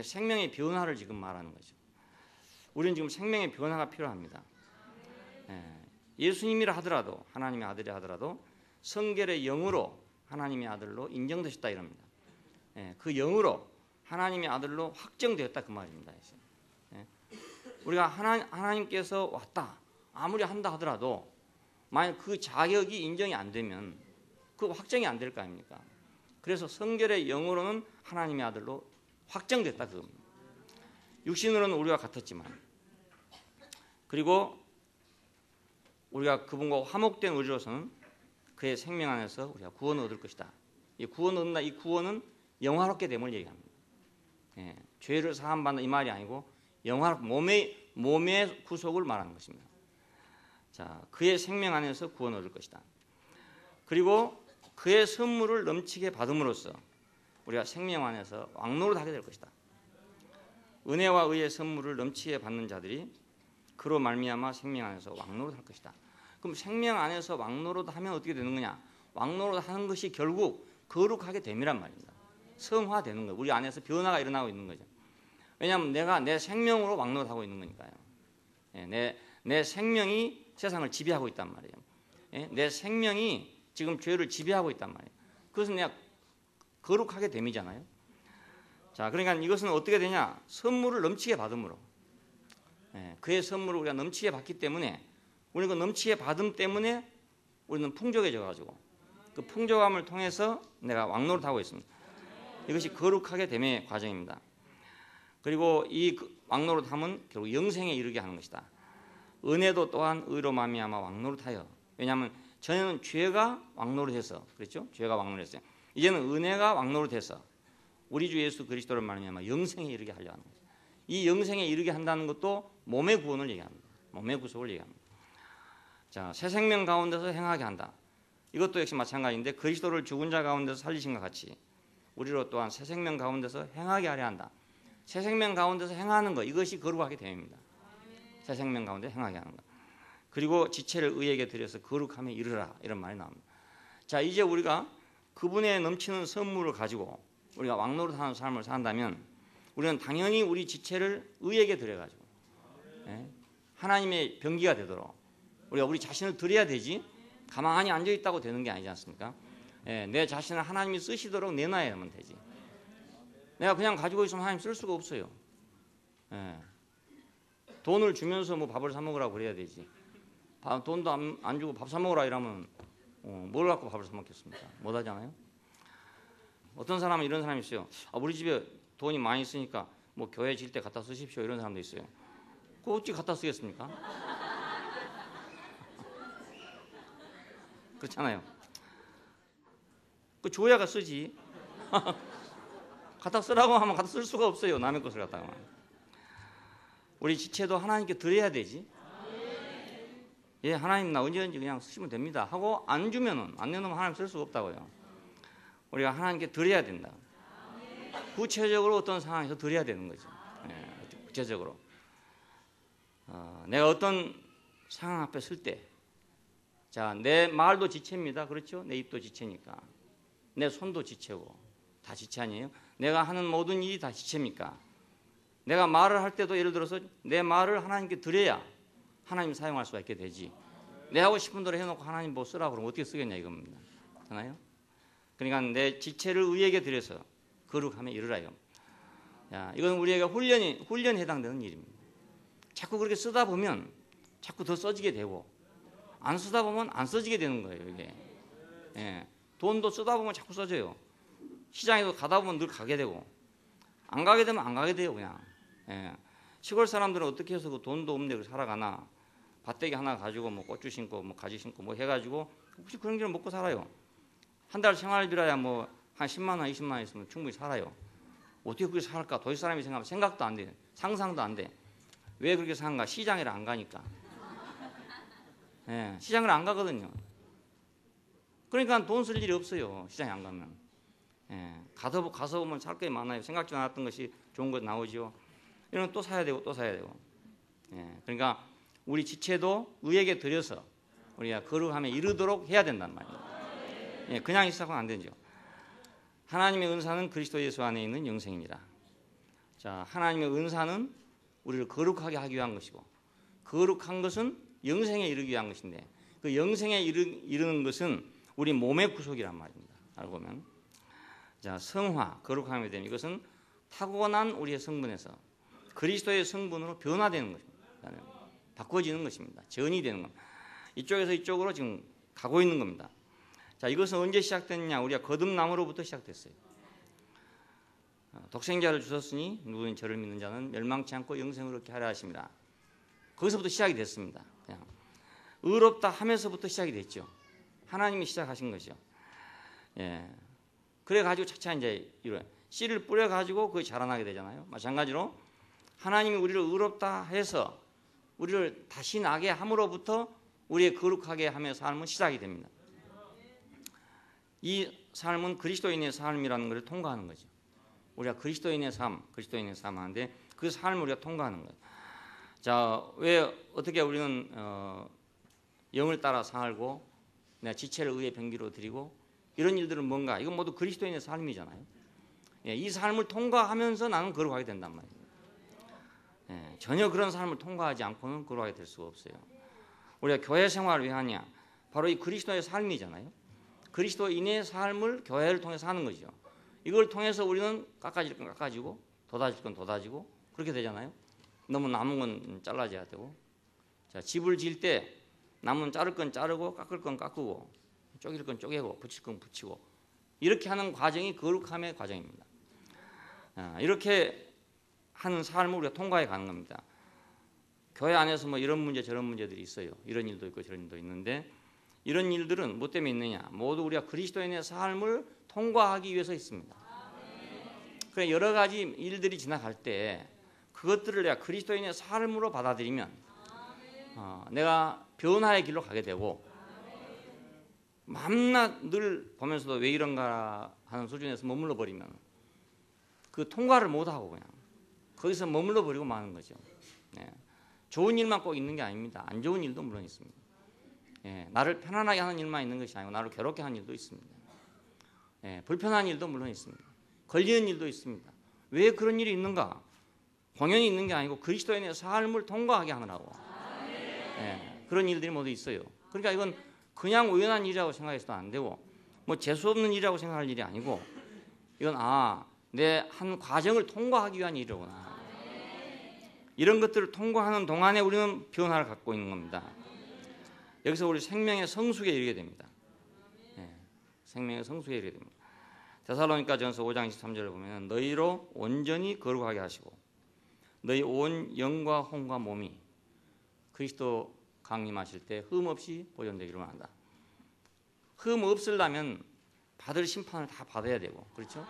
생명의 변화를 지금 말하는 거죠. 우리는 지금 생명의 변화가 필요합니다. 예수님이라 하더라도 하나님의 아들이 하더라도 성결의 영으로 하나님의 아들로 인정되셨다 이럽니다. 그 영으로 하나님의 아들로 확정되었다 그 말입니다. 우리가 하나님께서 왔다 아무리 한다 하더라도 만약 그 자격이 인정이 안 되면 그 확정이 안 될 거 아닙니까? 그래서 성결의 영으로는 하나님의 아들로 확정됐다 그겁니다. 육신으로는 우리와 같았지만, 그리고 우리가 그분과 화목된 우리로서는 그의 생명 안에서 우리가 구원을 얻을 것이다. 이 구원을 얻는다. 이 구원은 영화롭게 됨을 얘기합니다. 예, 죄를 사함받는 이 말이 아니고 몸의 구속을 말하는 것입니다. 자, 그의 생명 안에서 구원을 얻을 것이다. 그리고 그의 선물을 넘치게 받음으로써 우리가 생명 안에서 왕노릇하게 될 것이다. 은혜와 의의 선물을 넘치게 받는 자들이 그로 말미암아 생명 안에서 왕노릇할 것이다. 그럼 생명 안에서 왕노릇하면 어떻게 되는 거냐? 왕노릇하는 것이 결국 거룩하게 됨이란 말입니다. 성화되는 거예요. 우리 안에서 변화가 일어나고 있는 거죠. 왜냐하면 내가 내 생명으로 왕노릇하고 있는 거니까요. 예, 내 생명이 세상을 지배하고 있단 말이에요. 예, 내 생명이 지금 죄를 지배하고 있단 말이에요. 그것은 내가 거룩하게 됨이잖아요. 자, 그러니까 이것은 어떻게 되냐? 선물을 넘치게 받음으로. 예, 그의 선물을 우리가 넘치게 받기 때문에 우리가 그 넘치게 받음 때문에 우리는 풍족해져 가지고 그 풍족함을 통해서 내가 왕노릇하고 있습니다. 이것이 거룩하게 됨의 과정입니다. 그리고 이 왕노릇함은 결국 영생에 이르게 하는 것이다. 은혜도 또한 의로 말미암아 왕노릇하여. 왜냐하면 전에는 죄가 왕노릇해서 그랬죠? 죄가 왕노릇했어요. 이제는 은혜가 왕노릇해서 우리 주 예수 그리스도를 말미암아 영생에 이르게 하려 하는 거죠. 이 영생에 이르게 한다는 것도 몸의 구원을 얘기합니다. 몸의 구속을 얘기합니다. 자, 새 생명 가운데서 행하게 한다. 이것도 역시 마찬가지인데 그리스도를 죽은 자 가운데서 살리신 것 같이 우리로 또한 새 생명 가운데서 행하게 하려 한다. 새 생명 가운데서 행하는 것, 이것이 거룩하게 됨입니다. 새 생명 가운데 행하게 하는 것. 그리고 지체를 의에게 드려서 거룩함에 이르라, 이런 말이 나옵니다. 자, 이제 우리가 그분의 넘치는 선물을 가지고 우리가 왕노릇하는 삶을 산다면 우리는 당연히 우리 지체를 의에게 드려가지고 하나님의 병기가 되도록 우리가 우리 자신을 드려야 되지 가만히 앉아있다고 되는 게 아니지 않습니까? 내 자신을 하나님이 쓰시도록 내놔야만 되지. 내가 그냥 가지고 있으면 하나님 쓸 수가 없어요. 돈을 주면서 뭐 밥을 사 먹으라고 그래야 되지. 돈도 안 주고 밥 사 먹으라 이러면 뭘 갖고 밥을 사 먹겠습니까? 못 하잖아요. 어떤 사람은 이런 사람이 있어요. 우리 집에 돈이 많이 있으니까 뭐 교회 질 때 갖다 쓰십시오, 이런 사람도 있어요. 그거 어찌 갖다 쓰겠습니까? 그렇잖아요. 그 줘야가 쓰지. 갖다 쓰라고 하면 갖다 쓸 수가 없어요. 남의 것을 갖다가. 우리 지체도 하나님께 드려야 되지. 예, 하나님 나 언제든지 그냥 쓰시면 됩니다 하고 안 주면은, 안 내놓으면 하나님 쓸 수가 없다고요. 우리가 하나님께 드려야 된다. 구체적으로 어떤 상황에서 드려야 되는 거죠. 예, 구체적으로. 내가 어떤 상황 앞에 설 때, 자, 내 말도 지체입니다. 그렇죠? 내 입도 지체니까. 내 손도 지체고. 다 지체 아니에요? 내가 하는 모든 일이 다 지체입니까? 내가 말을 할 때도 예를 들어서 내 말을 하나님께 드려야 하나님 사용할 수가 있게 되지. 내 하고 싶은 대로 해놓고 하나님 뭐 쓰라고 그러면 어떻게 쓰겠냐 이겁니다. 그렇잖아요? 그러니까 내 지체를 의에게 드려서 거룩함에 이르라요. 야, 이건 우리에게 훈련에 해당되는 일입니다. 자꾸 그렇게 쓰다 보면 자꾸 더 써지게 되고, 안 쓰다 보면 안 써지게 되는 거예요. 이게. 예, 돈도 쓰다 보면 자꾸 써져요. 시장에도 가다 보면 늘 가게 되고, 안 가게 되면 안 가게 돼요, 그냥. 예. 시골 사람들은 어떻게 해서 그 돈도 없는데 살아가나? 밭대기 하나 가지고 뭐 고추 심고 뭐 가지 심고 뭐 해가지고 혹시 그런 길을 먹고 살아요. 한 달 생활비라야 뭐 한 10만 원, 20만 원 있으면 충분히 살아요. 어떻게 그렇게 살까? 도시 사람이 생각하면 생각도 안 돼. 상상도 안 돼. 왜 그렇게 사는가? 시장에 안 가니까. 예, 시장을 안 가거든요. 그러니까 돈 쓸 일이 없어요. 시장에 안 가면. 예, 가서 보면 살 게 많아요. 생각지 않았던 것이 좋은 것 나오죠. 이런 또 사야 되고 또 사야 되고. 예, 그러니까 우리 지체도 의에게 드려서 우리가 거룩함에 이르도록 해야 된단 말이에요. 예, 그냥 있어서는 안 되죠. 하나님의 은사는 그리스도 예수 안에 있는 영생입니다. 자, 하나님의 은사는 우리를 거룩하게 하기 위한 것이고, 거룩한 것은 영생에 이르기 위한 것인데, 그 영생에 이르는 것은 우리 몸의 구속이란 말입니다. 알고 보면. 자, 성화, 거룩함이 되면 이것은 타고난 우리의 성분에서 그리스도의 성분으로 변화되는 것입니다. 바꿔지는 것입니다. 전이 되는 겁니다. 이쪽에서 이쪽으로 지금 가고 있는 겁니다. 자, 이것은 언제 시작됐냐? 우리가 거듭남으로부터 시작됐어요. 독생자를 주셨으니 누구든 저를 믿는 자는 멸망치 않고 영생을 얻게 하려 하십니다. 거기서부터 시작이 됐습니다. 그냥 의롭다 하면서부터 시작이 됐죠. 하나님이 시작하신 것이죠. 예. 그래가지고 차차 이제 이런 씨를 뿌려가지고 그게 자라나게 되잖아요. 마찬가지로 하나님이 우리를 의롭다 해서 우리를 다시 나게 함으로부터 우리의 거룩하게 하며 삶은 시작이 됩니다. 이 삶은 그리스도인의 삶이라는 것을 통과하는 거죠. 우리가 그리스도인의 삶 하는데 그 삶을 우리가 통과하는 거예요. 자, 왜 어떻게 우리는 영을 따라 살고 내가 지체를 의의 병기로 드리고 이런 일들은 뭔가 이건 모두 그리스도인의 삶이잖아요. 예, 이 삶을 통과하면서 나는 거룩하게 된단 말이에요. 예, 전혀 그런 삶을 통과하지 않고는 거룩하게 될 수가 없어요. 우리가 교회 생활을 왜 하냐? 바로 이 그리스도의 삶이잖아요. 그리스도인의 삶을 교회를 통해서 하는 거죠. 이걸 통해서 우리는 깎아질 건 깎아지고 돋아질 건 돋아지고 그렇게 되잖아요. 너무 남은 건 잘라져야 되고. 자, 집을 지을 때 남은 자를 건 자르고 깎을 건 깎고 쪼갤 건 쪼개고 붙일 건 붙이고 이렇게 하는 과정이 거룩함의 과정입니다. 이렇게 하는 삶을 우리가 통과해 가는 겁니다. 교회 안에서 뭐 이런 문제 저런 문제들이 있어요. 이런 일도 있고 저런 일도 있는데 이런 일들은 뭐 때문에 있느냐? 모두 우리가 그리스도인의 삶을 통과하기 위해서 있습니다. 그래 여러 가지 일들이 지나갈 때 그것들을 내가 그리스도인의 삶으로 받아들이면 내가 변화의 길로 가게 되고 맘나 늘 보면서도 왜 이런가 하는 수준에서 머물러 버리면 그 통과를 못하고 그냥 거기서 머물러 버리고 마는 거죠. 예. 좋은 일만 꼭 있는 게 아닙니다. 안 좋은 일도 물론 있습니다. 예. 나를 편안하게 하는 일만 있는 것이 아니고 나를 괴롭게 하는 일도 있습니다. 예. 불편한 일도 물론 있습니다. 걸리는 일도 있습니다. 왜 그런 일이 있는가? 공연이 있는 게 아니고 그리스도인의 삶을 통과하게 하느라고. 예. 그런 일들이 모두 있어요. 그러니까 이건 그냥 우연한 일이라고 생각해서도 안 되고 뭐 재수 없는 일이라고 생각할 일이 아니고 이건 내 한 과정을 통과하기 위한 일이구나. 이런 것들을 통과하는 동안에 우리는 변화를 갖고 있는 겁니다. 여기서 우리 생명의 성숙에 이르게 됩니다. 예, 생명의 성숙에 이르게 됩니다. 데살로니가전서 5장 23절을 보면 너희로 온전히 거룩하게 하시고 너희 온 영과 혼과 몸이 그리스도 강림하실 때 흠 없이 보존되기를 원한다. 흠 없으려면 받을 심판을 다 받아야 되고 그렇죠?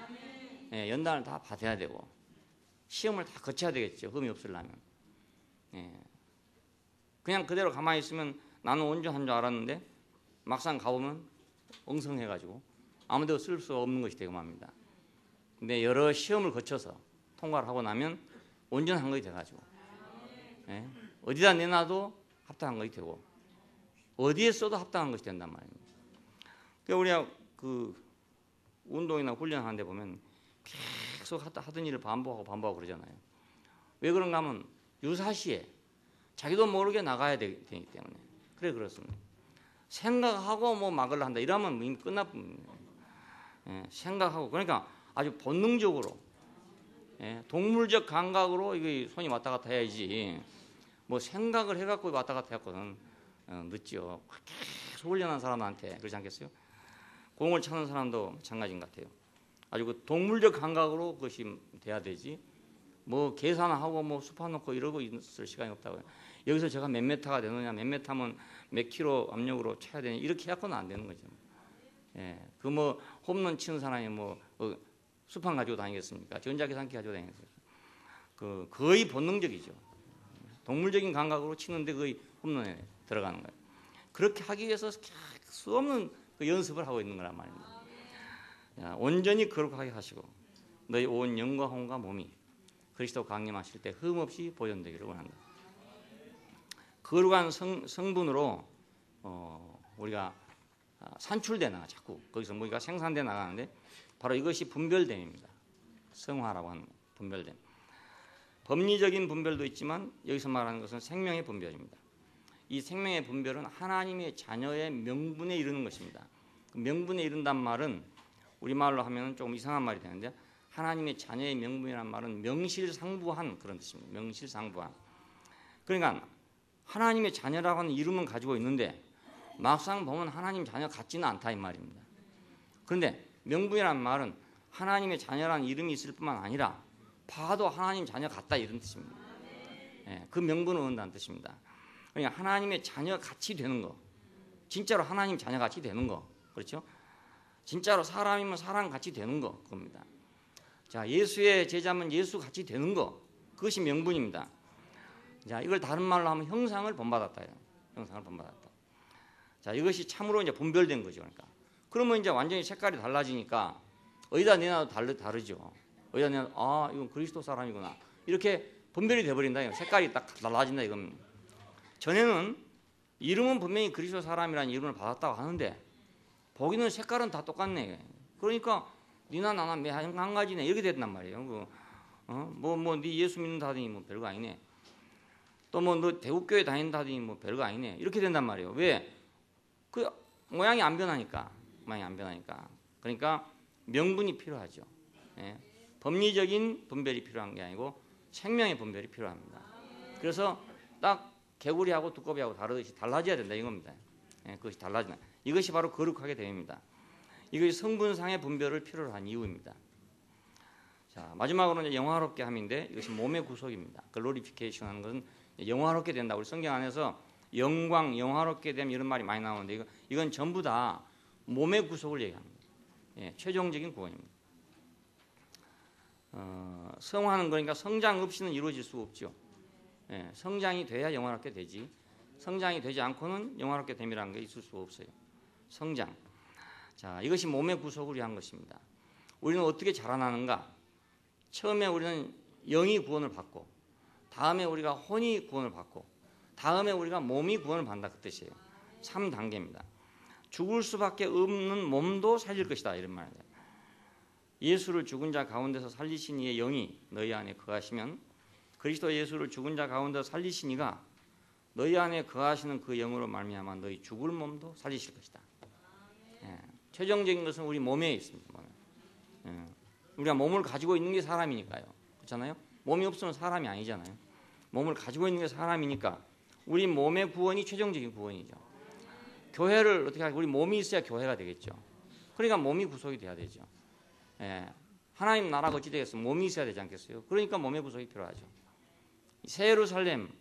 예, 연단을 다 받아야 되고 시험을 다 거쳐야 되겠죠. 흠이 없으려면. 예. 그냥 그대로 가만히 있으면 나는 온전한 줄 알았는데 막상 가보면 엉성해가지고 아무데도 쓸 수 없는 것이 되고 맙니다. 근데 여러 시험을 거쳐서 통과를 하고 나면 온전한 것이 돼가지고 예. 어디다 내놔도 합당한 것이 되고 어디에 써도 합당한 것이 된단 말입니다. 그러니까 우리가 그 운동이나 훈련하는 데 보면 계속 하던 일을 반복하고 그러잖아요. 왜 그런가 하면 유사시에 자기도 모르게 나가야 되기 때문에 그래 그렇습니다. 생각하고 뭐 막을 한다 이러면 이미 끝나뿐입니다. 예, 생각하고 그러니까 아주 본능적으로 예, 동물적 감각으로 이게 손이 왔다 갔다 해야지 뭐 생각을 해갖고 왔다 갔다 해갖고는 늦죠. 계속 훈련한 사람한테 그렇지 않겠어요? 공을 차는 사람도 마찬가지인 것 같아요. 아주 그 동물적 감각으로 그것이 돼야 되지. 뭐 계산하고 뭐 수파 놓고 이러고 있을 시간이 없다고요. 여기서 제가 몇 메타가 되느냐, 몇 메타면 몇 킬로 압력으로 쳐야 되냐 이렇게 해갖고는 안 되는 거죠. 예, 그 뭐 홈런 치는 사람이 뭐 수판 가지고 다니겠습니까? 전자계산기 가지고 다니겠습니까? 그 거의 본능적이죠. 동물적인 감각으로 치는데 거의 홈런에 들어가는 거예요. 그렇게 하기 위해서 수 없는 그 연습을 하고 있는 거란 말입니다. 온전히 거룩하게 하시고 너희 온 영과 혼과 몸이 그리스도 강림하실 때 흠없이 보존되기를 원한다. 거룩한 성분으로 우리가 산출돼 나가 자꾸 거기서 우리가 생산돼 나가는데 바로 이것이 분별됨입니다. 성화라고 하는 분별됨. 법리적인 분별도 있지만 여기서 말하는 것은 생명의 분별입니다. 이 생명의 분별은 하나님의 자녀의 명분에 이르는 것입니다. 명분에 이른단 말은 우리말로 하면 조금 이상한 말이 되는데 하나님의 자녀의 명분이란 말은 명실상부한 그런 뜻입니다. 명실상부한. 그러니까 하나님의 자녀라고 하는 이름은 가지고 있는데 막상 보면 하나님 자녀 같지는 않다 이 말입니다. 그런데 명분이란 말은 하나님의 자녀라는 이름이 있을 뿐만 아니라 봐도 하나님 자녀 같다 이런 뜻입니다. 예, 그 명분을 얻는다는 뜻입니다. 그러니까 하나님의 자녀 같이 되는 거, 진짜로 하나님 자녀 같이 되는 거, 그렇죠? 진짜로 사람이면 사람 같이 되는 거, 그겁니다. 자, 예수의 제자면 예수 같이 되는 거, 그것이 명분입니다. 자, 이걸 다른 말로 하면 형상을 본받았다요. 형상을 본받았다. 자, 이것이 참으로 이제 분별된 거죠. 그러니까. 그러면 이제 완전히 색깔이 달라지니까 어디다 내놔도 다르죠. 어디다 내놔도 이건 그리스도 사람이구나. 이렇게 분별이 돼버린다. 색깔이 딱 달라진다 이겁니다. 전에는 이름은 분명히 그리스도 사람이라는 이름을 받았다고 하는데 보기는 색깔은 다 똑같네. 그러니까 니나 나나 한 가지네 이렇게 됐단 말이에요. 네 예수 믿는다더니 뭐 별거 아니네. 또 뭐 너 대국교회 다닌다더니 뭐 별거 아니네. 이렇게 된단 말이에요. 왜? 그 모양이 안 변하니까. 그러니까 명분이 필요하죠. 예. 법리적인 분별이 필요한 게 아니고 생명의 분별이 필요합니다. 그래서 딱 개구리하고 두꺼비하고 다르듯이 달라져야 된다 이겁니다. 예, 그것이 달라진다. 이것이 바로 거룩하게 됩니다. 이것이 성분상의 분별을 필요로 한 이유입니다. 자, 마지막으로 이제 영화롭게 함인데 이것이 몸의 구속입니다. 글로리피케이션 하는 것은 영화롭게 된다. 우리 성경 안에서 영광, 영화롭게 됨 이런 말이 많이 나오는데 이건 전부 다 몸의 구속을 얘기합니다. 예, 최종적인 구원입니다. 성화는 그러니까 성장 없이는 이루어질 수 없죠. 예, 성장이 돼야 영화롭게 되지. 성장이 되지 않고는 영화롭게 됨이라는 게 있을 수 없어요. 성장. 자, 이것이 몸의 구속을 위한 것입니다. 우리는 어떻게 자라나는가? 처음에 우리는 영이 구원을 받고, 다음에 우리가 혼이 구원을 받고, 다음에 우리가 몸이 구원을 받는다 그 뜻이에요. 3단계입니다. 죽을 수밖에 없는 몸도 살릴 것이다 이런 말이에요. 예수를 죽은 자 가운데서 살리신 이의 영이 너희 안에 거하시면 그리스도 예수를 죽은 자 가운데서 살리신 이가 너희 안에 거하시는 그 영으로 말미암아 너희 죽을 몸도 살리실 것이다. 예, 최종적인 것은 우리 몸에 있습니다. 몸에. 예, 우리가 몸을 가지고 있는 게 사람이니까요. 그렇잖아요? 몸이 없으면 사람이 아니잖아요. 몸을 가지고 있는 게 사람이니까 우리 몸의 구원이 최종적인 구원이죠. 교회를 어떻게 하고 우리 몸이 있어야 교회가 되겠죠. 그러니까 몸이 구속이 돼야 되죠. 예, 하나님 나라가 어찌 되겠어요? 몸이 있어야 되지 않겠어요? 그러니까 몸의 구속이 필요하죠. 새 예루살렘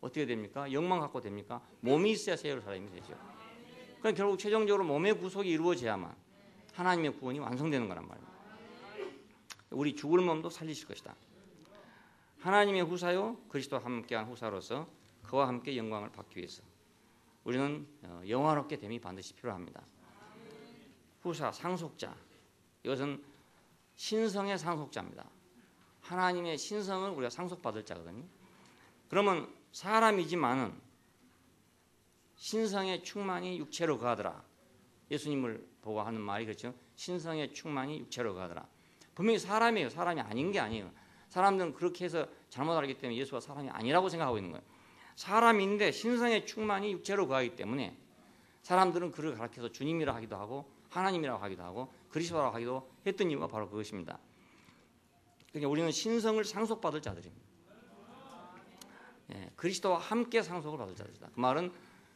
어떻게 됩니까? 영광 갖고 됩니까? 몸이 있어야 새 예루살렘이 되죠. 그러니까 결국 최종적으로 몸의 구속이 이루어져야만 하나님의 구원이 완성되는 거란 말입니다. 우리 죽을 몸도 살리실 것이다. 하나님의 후사요 그리스도와 함께한 후사로서 그와 함께 영광을 받기 위해서 우리는 영화롭게 됨이 반드시 필요합니다. 후사, 상속자. 이것은 신성의 상속자입니다. 하나님의 신성을 우리가 상속받을 자거든요. 그러면 사람이지만은 신성의 충만이 육체로 거하더라. 예수님을 보고 하는 말이 그렇죠. 신성의 충만이 육체로 거하더라. 분명히 사람이에요. 사람이 아닌 게 아니에요. 사람들은 그렇게 해서 잘못 알기 때문에 예수가 사람이 아니라고 생각하고 있는 거예요. 사람인데 신성의 충만이 육체로 거하기 때문에 사람들은 그를 가르쳐서 주님이라 하기도 하고 하나님이라고 하기도 하고 그리스도라고 하기도 했던 이유가 바로 그것입니다. 그러니까 우리는 신성을 상속받을 자들입니다. 예, 그리스도와 함께 상속을 받을 자들이다. 그 말은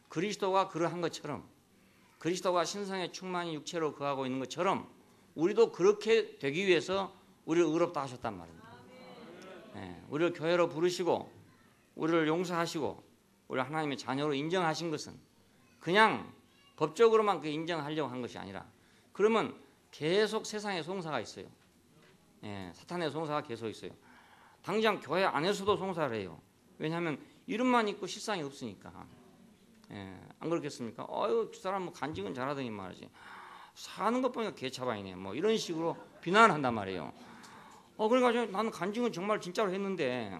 그리스도가 그러한 것처럼 그리스도가 신성의 충만이 육체로 거하고 있는 것처럼 우리도 그렇게 되기 위해서 우리를 의롭다 하셨단 말입니다. 예, 우리를 교회로 부르시고 우리를 용서하시고 우리를 하나님의 자녀로 인정하신 것은 그냥 법적으로만 그 인정하려고 한 것이 아니라 그러면 계속 세상에 송사가 있어요. 예, 사탄의 송사가 계속 있어요. 당장 교회 안에서도 송사를 해요. 왜냐하면 이름만 있고 실상이 없으니까. 예, 안 그렇겠습니까? 저 사람 뭐 간증은 잘하더니 말이지. 사는 것 보니까 개차반이네. 뭐 이런 식으로 비난을 한단 말이에요. 그러니까 나는 간증은 정말 진짜로 했는데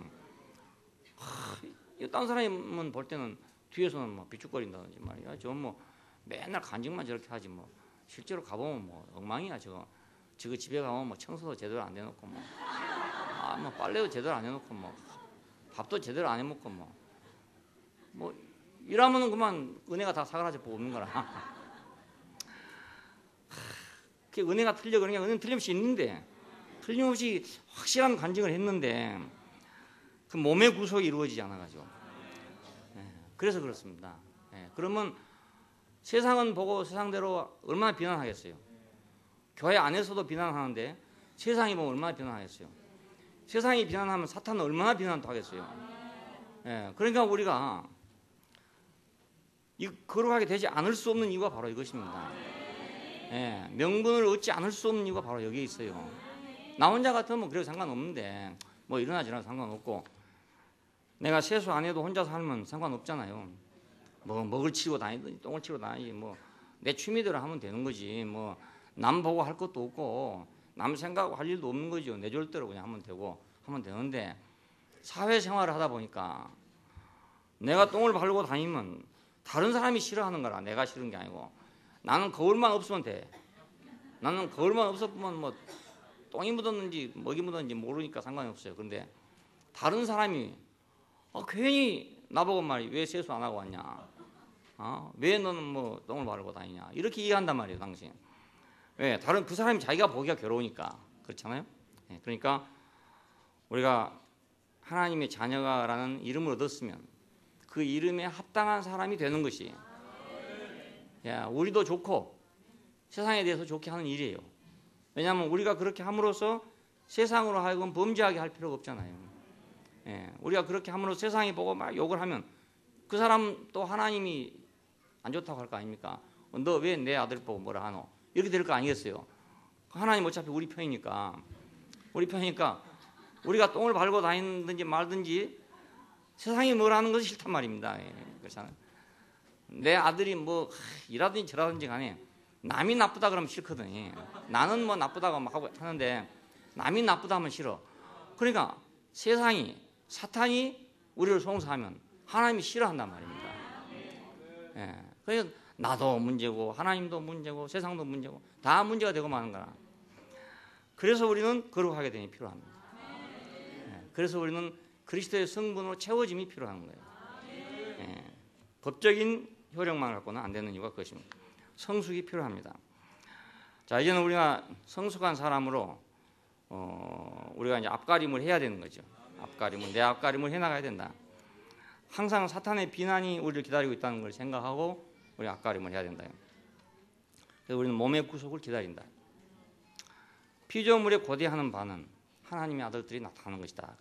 딴 사람은 볼 때는 뒤에서는 뭐 비축거린다든지 말이야. 저 뭐 맨날 간증만 저렇게 하지 뭐 실제로 가보면 뭐 엉망이야. 저거 집에 가면 뭐 청소도 제대로 안 해놓고 뭐 빨래도 제대로 안 해놓고 뭐 밥도 제대로 안 해먹고 뭐 이러면은 그만 은혜가 다 사그라져 뽑는 거라. 그게 은혜가 틀려 그러니까 은혜는 틀림없이 있는데 틀림없이 확실한 간증을 했는데 그 몸의 구속이 이루어지지 않아가지고 그래서 그렇습니다. 그러면 세상은 보고 세상대로 얼마나 비난하겠어요. 교회 안에서도 비난하는데 세상이 보면 얼마나 비난하겠어요. 세상이 비난하면 사탄은 얼마나 비난도 하겠어요. 그러니까 우리가 거룩하게 되지 않을 수 없는 이유가 바로 이것입니다. 명분을 얻지 않을 수 없는 이유가 바로 여기에 있어요. 나 혼자 같으면 그래도 상관없는데 뭐 일어나 저러나 상관없고 내가 세수 안 해도 혼자 살면 상관없잖아요. 뭐 먹을 치고 다니든지 똥을 치고 다니지 뭐 내 취미대로 하면 되는 거지 뭐 남 보고 할 것도 없고 남 생각하고 할 일도 없는 거죠. 내 절대로 그냥 하면 되는데 사회생활을 하다 보니까 내가 똥을 바르고 다니면 다른 사람이 싫어하는 거라 내가 싫은 게 아니고 나는 거울만 없으면 돼. 나는 거울만 없었으면 뭐 똥이 묻었는지 먹이 묻었는지 모르니까 상관이 없어요. 그런데 다른 사람이 괜히 나보고 말이 왜 세수 안 하고 왔냐? 왜 너는 뭐 똥을 바르고 다니냐? 이렇게 이해한단 말이에요, 당신. 왜? 다른 그 사람이 자기가 보기가 괴로우니까 그렇잖아요. 그러니까 우리가 하나님의 자녀가라는 이름을 얻었으면 그 이름에 합당한 사람이 되는 것이 우리도 좋고 세상에 대해서 좋게 하는 일이에요. 왜냐하면 우리가 그렇게 함으로써 세상으로 하여금 범죄하게 할 필요가 없잖아요. 우리가 그렇게 함으로써 세상이 보고 막 욕을 하면 그 사람 또 하나님이 안 좋다고 할 거 아닙니까? 너 왜 내 아들 보고 뭐라 하노? 이렇게 될 거 아니겠어요? 하나님 어차피 우리 편이니까 우리가 똥을 밟고 다니든지 말든지 세상이 뭘 하는 것이 싫단 말입니다. 그렇잖아요. 내 아들이 뭐 이라든지 저라든지 간에 남이 나쁘다 그러면 싫거든요. 나는 뭐 나쁘다고 막 하고 하는데 남이 나쁘다 하면 싫어. 그러니까 세상이 사탄이 우리를 송사하면 하나님이 싫어한단 말입니다. 그러니까 나도 문제고 하나님도 문제고 세상도 문제고 다 문제가 되고 마는 거라. 그래서 우리는 거룩하게 되니 필요합니다. 그래서 우리는 그리스도의 성분으로 채워짐이 필요한 거예요. 법적인 효력만 갖고는 안 되는 이유가 그것입니다. 성숙이 필요합니다. 자, 이제는 우리가 성숙한 사람으로 우리가 이제 앞가림을 해야 되는 거죠. 내 앞가림을 해나가야 된다. 항상 사탄의 비난이 우리를 기다리고 있다는 걸 생각하고 우리 앞가림을 해야 된다. 그래서 우리는 몸의 구속을 기다린다. 피조물에 고대하는 바는 하나님의 아들들이 나타나는 것이다.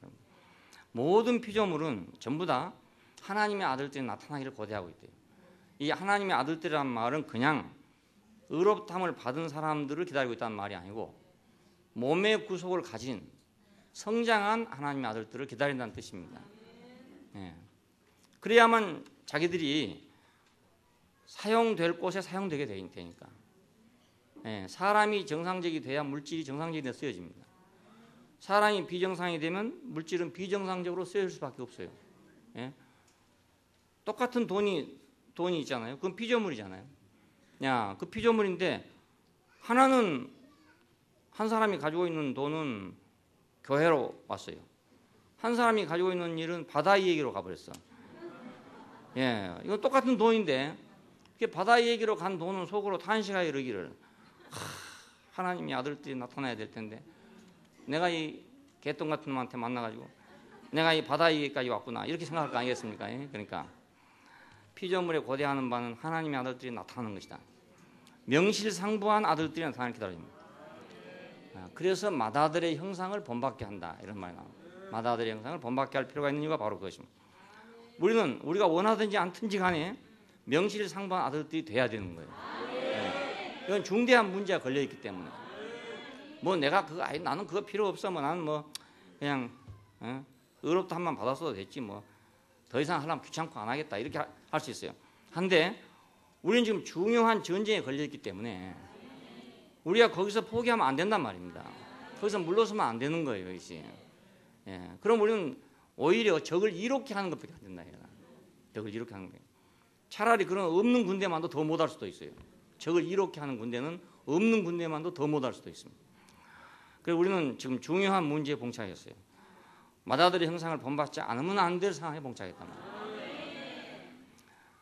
모든 피조물은 전부 다 하나님의 아들들이 나타나기를 고대하고 있대요. 이 하나님의 아들들이란 말은 그냥 의롭다함을 받은 사람들을 기다리고 있다는 말이 아니고 몸의 구속을 가진 성장한 하나님의 아들들을 기다린다는 뜻입니다. 그래야만 자기들이 사용될 곳에 사용되게 되니까. 사람이 정상적이 돼야 물질이 정상적이 쓰여집니다. 사람이 비정상이 되면 물질은 비정상적으로 쓰여질 수밖에 없어요. 똑같은 돈이 있잖아요. 그건 피조물이잖아요. 그 피조물인데 하나는 한 사람이 가지고 있는 돈은 교회로 왔어요. 한 사람이 가지고 있는 일은 바다 이야기로 가버렸어. 이건 똑같은 돈인데 바다 이야기로 간 돈은 속으로 탄식하여 이르기를 하나님의 아들들이 나타나야 될 텐데 내가 이 개똥 같은 놈한테 만나가지고 내가 이 바다 이야기까지 왔구나 이렇게 생각할 거 아니겠습니까? 그러니까 피조물에 고대하는 바는 하나님의 아들들이 나타나는 것이다. 명실상부한 아들들이 나타나는 기다립니다. 그래서 맏아들의 형상을 본받게 한다 이런 말이 나옵니다. 맏아들의 형상을 본받게 할 필요가 있는 이유가 바로 그것입니다. 우리가 원하든지 않든지 간에 명실상부한 아들들이 돼야 되는 거예요. 이건 중대한 문제가 걸려있기 때문에 뭐 내가 나는 그거 필요 없어 나는 뭐 그냥 의롭다 한만 받았어도 됐지 뭐 더 이상 하려면 귀찮고 안 하겠다 이렇게 할 수 있어요. 한데 우리는 지금 중요한 전쟁에 걸려있기 때문에 우리가 거기서 포기하면 안 된단 말입니다. 거기서 물러서면 안 되는 거예요. 이것이. 그럼 우리는 오히려 적을 이롭게 하는 것밖에 안 된다. 적을 이롭게 하는 거예요. 차라리 그런 없는 군대만도 더 못할 수도 있어요. 적을 이롭게 하는 군대는 없는 군대만도 더 못할 수도 있습니다. 그래서 우리는 지금 중요한 문제에 봉착했어요. 맏아들의 형상을 본받지 않으면 안 될 상황에 봉착했단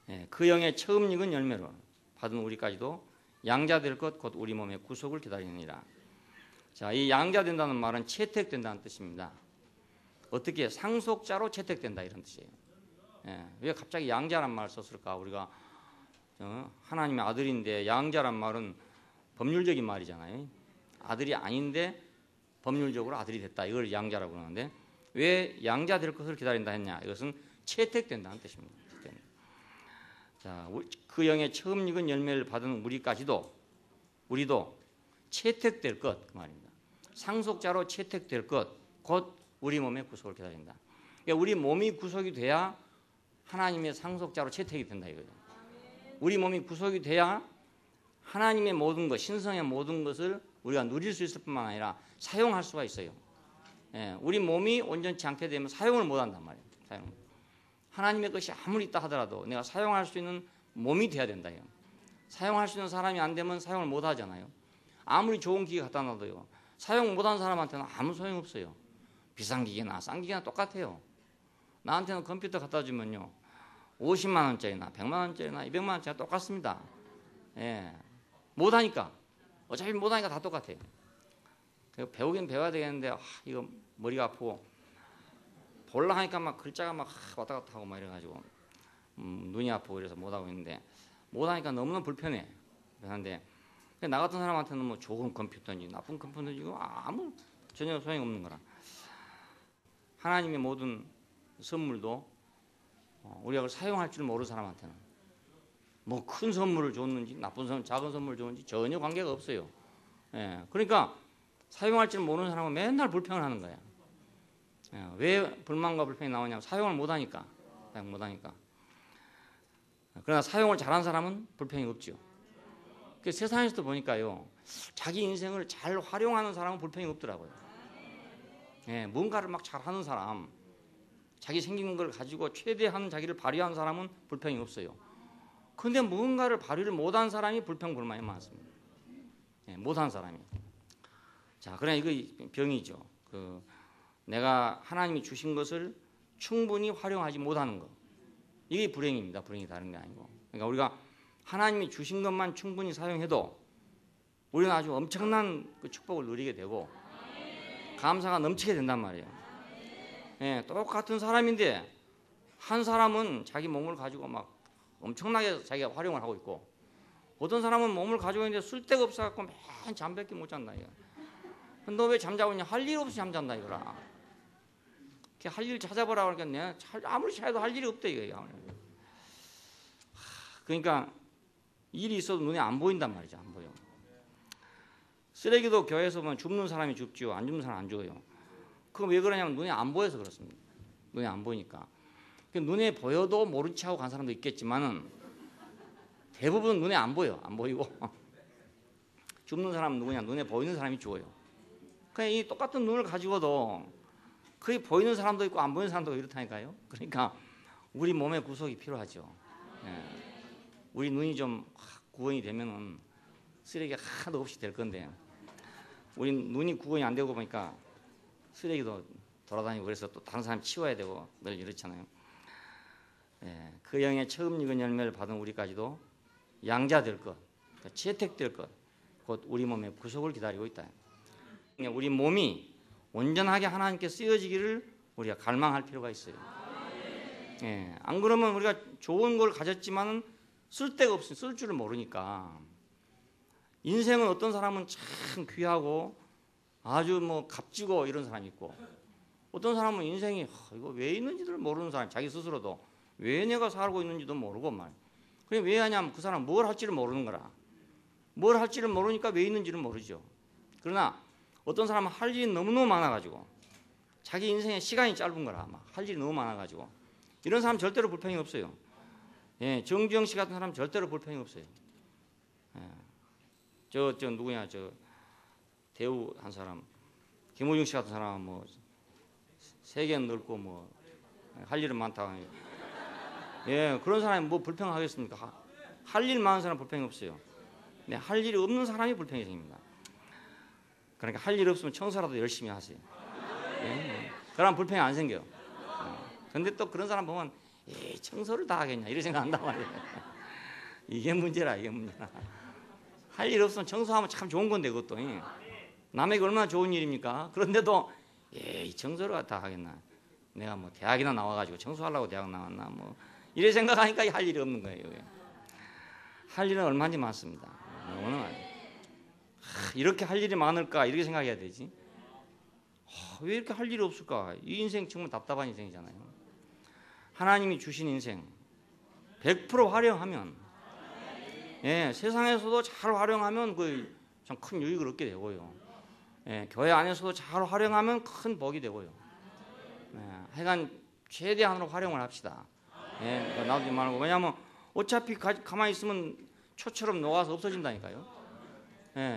말이에요. 그 영의 처음 익은 열매로 받은 우리까지도 양자 될 것 곧 우리 몸의 구속을 기다리느니라. 자, 이 양자된다는 말은 채택된다는 뜻입니다. 어떻게 상속자로 채택된다 이런 뜻이에요. 예, 왜 갑자기 양자란 말을 썼을까? 우리가 하나님의 아들인데 양자란 말은 법률적인 말이잖아요. 아들이 아닌데 법률적으로 아들이 됐다. 이걸 양자라고 하는데 왜 양자 될 것을 기다린다 했냐? 이것은 채택된다는 뜻입니다. 자, 그 영의 처음 익은 열매를 받은 우리도 채택될 것 그 말입니다. 상속자로 채택될 것, 곧 우리 몸의 구속을 기다린다. 그러니까 우리 몸이 구속이 돼야 하나님의 상속자로 채택이 된다 이거죠. 우리 몸이 구속이 돼야 하나님의 모든 것, 신성의 모든 것을 우리가 누릴 수 있을 뿐만 아니라 사용할 수가 있어요. 예, 우리 몸이 온전치 않게 되면 사용을 못한단 말이에요. 하나님의 것이 아무리 있다 하더라도 내가 사용할 수 있는 몸이 돼야 된다. 사용할 수 있는 사람이 안 되면 사용을 못 하잖아요. 아무리 좋은 기계 갖다 놔도요, 사용 못한 사람한테는 아무 소용 없어요. 비싼 기계나 싼 기계나 똑같아요. 나한테는 컴퓨터 갖다 주면요 50만 원짜리나 100만 원짜리나 200만 원짜리 똑같습니다. 예, 못하니까 어차피 못하니까 다 똑같아요. 배우긴 배워야 되겠는데 이거 머리가 아프고 볼라 하니까 막 글자가 막 왔다 갔다 하고 막 이래가지고 눈이 아프고 그래서 못하고 있는데 못하니까 너무너무 불편해. 그런데 나 같은 사람한테는 뭐 좋은 컴퓨터인지 나쁜 컴퓨터인지 아무 전혀 소용이 없는 거라. 하나님의 모든 선물도 우리가 그걸 사용할 줄 모르는 사람한테는 뭐 큰 선물을 줬는지 나쁜 선물, 작은 선물을 줬는지 전혀 관계가 없어요. 예, 그러니까 사용할 줄 모르는 사람은 맨날 불평을 하는 거야. 예, 왜 불만과 불평이 나오냐면 사용을 못하니까. 그러나 사용을 잘한 사람은 불평이 없죠. 세상에서도 보니까요, 자기 인생을 잘 활용하는 사람은 불평이 없더라고요. 예, 뭔가를 막 잘하는 사람, 자기 생긴 걸 가지고 최대한 자기를 발휘하는 사람은 불평이 없어요. 그런데 뭔가를 발휘를 못한 사람이 불평 불만이 많습니다. 예, 못한 사람이. 자, 그러나 이거 병이죠. 내가 하나님이 주신 것을 충분히 활용하지 못하는 것. 이게 불행입니다. 불행이 다른 게 아니고. 그러니까 우리가 하나님이 주신 것만 충분히 사용해도 우리는 아주 엄청난 그 축복을 누리게 되고 감사가 넘치게 된단 말이에요. 예, 똑같은 사람인데 한 사람은 자기 몸을 가지고 막 엄청나게 자기가 활용을 하고 있고 어떤 사람은 몸을 가지고 있는데 쓸데가 없어갖고 맨 잠밖에 못 잔다 이거. 너 왜 잠자고 있냐? 할 일 없이 잠잔다 이거라. 할 일 찾아보라고 하니까 내가 아무리 찾아도 할 일이 없다 이거야. 그러니까 일이 있어도 눈에 안 보인단 말이죠. 안 보여. 쓰레기도 교회에서 보면 줍는 사람이 줍지요. 안 줍는 사람 안 줘요. 그건 왜 그러냐면 눈에 안 보여서 그렇습니다. 눈에 안 보이니까. 눈에 보여도 모른 체 하고 간 사람도 있겠지만은 대부분 눈에 안 보여. 안 보이고 줍는 사람은 누구냐? 눈에 보이는 사람이 주어요. 그냥 이 똑같은 눈을 가지고도 거의 보이는 사람도 있고 안 보이는 사람도 이렇다니까요. 그러니까 우리 몸의 구속이 필요하죠. 예. 우리 눈이 좀 구원이 되면은 쓰레기가 하나도 없이 될 건데 우리 눈이 구원이 안 되고 보니까 쓰레기도 돌아다니고 그래서 또 다른 사람 치워야 되고 늘 이렇잖아요. 예. 그 영의 처음 익은 열매를 받은 우리까지도 양자될 것, 그러니까 채택될 것, 곧 우리 몸의 구속을 기다리고 있다. 우리 몸이 온전하게 하나님께 쓰여지기를 우리가 갈망할 필요가 있어요. 예, 안 그러면 우리가 좋은 걸 가졌지만은 쓸 데가 없으니 쓸 줄을 모르니까 인생은 어떤 사람은 참 귀하고 아주 뭐 값지고 이런 사람이 있고 어떤 사람은 인생이 이거 왜 있는지를 모르는 사람, 자기 스스로도 왜 내가 살고 있는지도 모르고 말. 그게 왜 하냐면 그 사람은 뭘 할지를 모르는 거라. 뭘 할지를 모르니까 왜 있는지를 모르죠. 그러나 어떤 사람은 할 일이 너무너무 많아가지고 자기 인생의 시간이 짧은 거라 막 할 일이 너무 많아가지고 이런 사람 절대로 불평이 없어요. 예, 정주영 씨 같은 사람 절대로 불평이 없어요. 예, 저 누구냐 저 대우 한 사람 김호중 씨 같은 사람은 뭐 세계는 넓고 뭐 할 일은 많다. 예, 그런 사람이 뭐 불평하겠습니까? 할 일 많은 사람 불평이 없어요. 네, 할 일이 없는 사람이 불평이 생깁니다. 그러니까 할 일 없으면 청소라도 열심히 하세요. 예, 그럼 불평이 안 생겨요. 그런데 또 그런 사람 보면 청소를 다 하겠냐 이런 생각 한단 말이에요. 이게 문제라. 할 일 없으면 청소하면 참 좋은 건데 그것도. 남에게 얼마나 좋은 일입니까? 그런데도 이 청소를 갖다 하겠나? 내가 뭐 대학이나 나와가지고 청소하려고 대학 나왔나? 뭐 이래 생각하니까 할 일이 없는 거예요. 할 일은 얼마나 많습니다. 너무나 많아요. 이렇게 할 일이 많을까? 이렇게 생각해야 되지. 왜 이렇게 할 일이 없을까? 이 인생 정말 답답한 인생이잖아요. 하나님이 주신 인생 100% 활용하면, 세상에서도 잘 활용하면 그 참 큰 유익을 얻게 되고요. 교회 안에서도 잘 활용하면 큰 복이 되고요. 하여간 최대한으로 활용을 합시다. 놔두지 말고. 왜냐하면 어차피 가만히 있으면 초처럼 녹아서 없어진다니까요.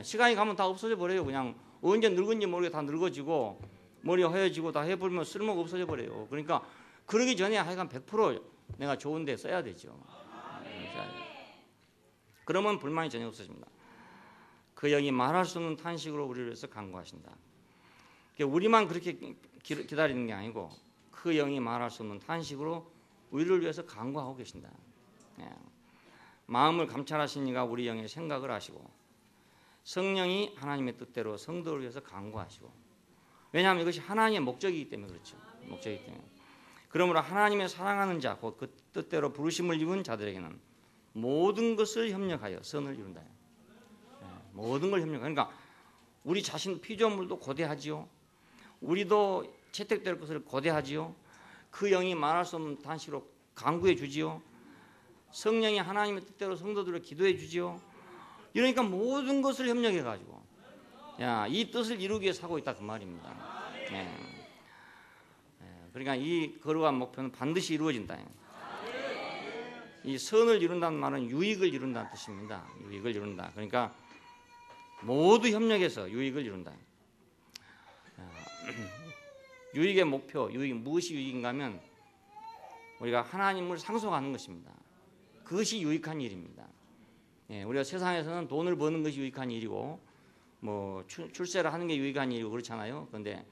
시간이 가면 다 없어져 버려요. 그냥 언제 늙은지 모르게 다 늙어지고 머리 허해지고 다 해버리면 쓸모가 없어져 버려요. 그러니까 그러기 전에 하여간 100% 내가 좋은 데 써야 되죠. 그러면 불만이 전혀 없어집니다. 그 영이 말할 수 없는 탄식으로 우리를 위해서 간구하신다. 우리만 그렇게 기다리는 게 아니고 그 영이 말할 수 없는 탄식으로 우리를 위해서 간구하고 계신다. 마음을 감찰하신 이가 우리 영의 생각을 하시고 성령이 하나님의 뜻대로 성도를 위해서 간구하시고, 왜냐하면 이것이 하나님의 목적이기 때문에 그렇죠. 목적이기 때문에. 그러므로 하나님의 사랑하는 자, 곧 그 뜻대로 부르심을 입은 자들에게는 모든 것을 협력하여 선을 이룬다. 모든 걸 협력. 그러니까 우리 자신 피조물도 고대하지요. 우리도 채택될 것을 고대하지요. 그 영이 말할 수 없는 탄식으로 간구해 주지요. 성령이 하나님의 뜻대로 성도들을 기도해 주지요. 이러니까 모든 것을 협력해 가지고 이 뜻을 이루기 위해 사고 있다 그 말입니다. 그러니까 이 거룩한 목표는 반드시 이루어진다. 이 선을 이룬다는 말은 유익을 이룬다는 뜻입니다. 유익을 이룬다. 그러니까 모두 협력해서 유익을 이룬다. 유익의 목표, 유익, 무엇이 유익인가 하면 우리가 하나님을 상속하는 것입니다. 그것이 유익한 일입니다. 우리가 세상에서는 돈을 버는 것이 유익한 일이고 뭐 출세를 하는 게 유익한 일이고 그렇잖아요. 그런데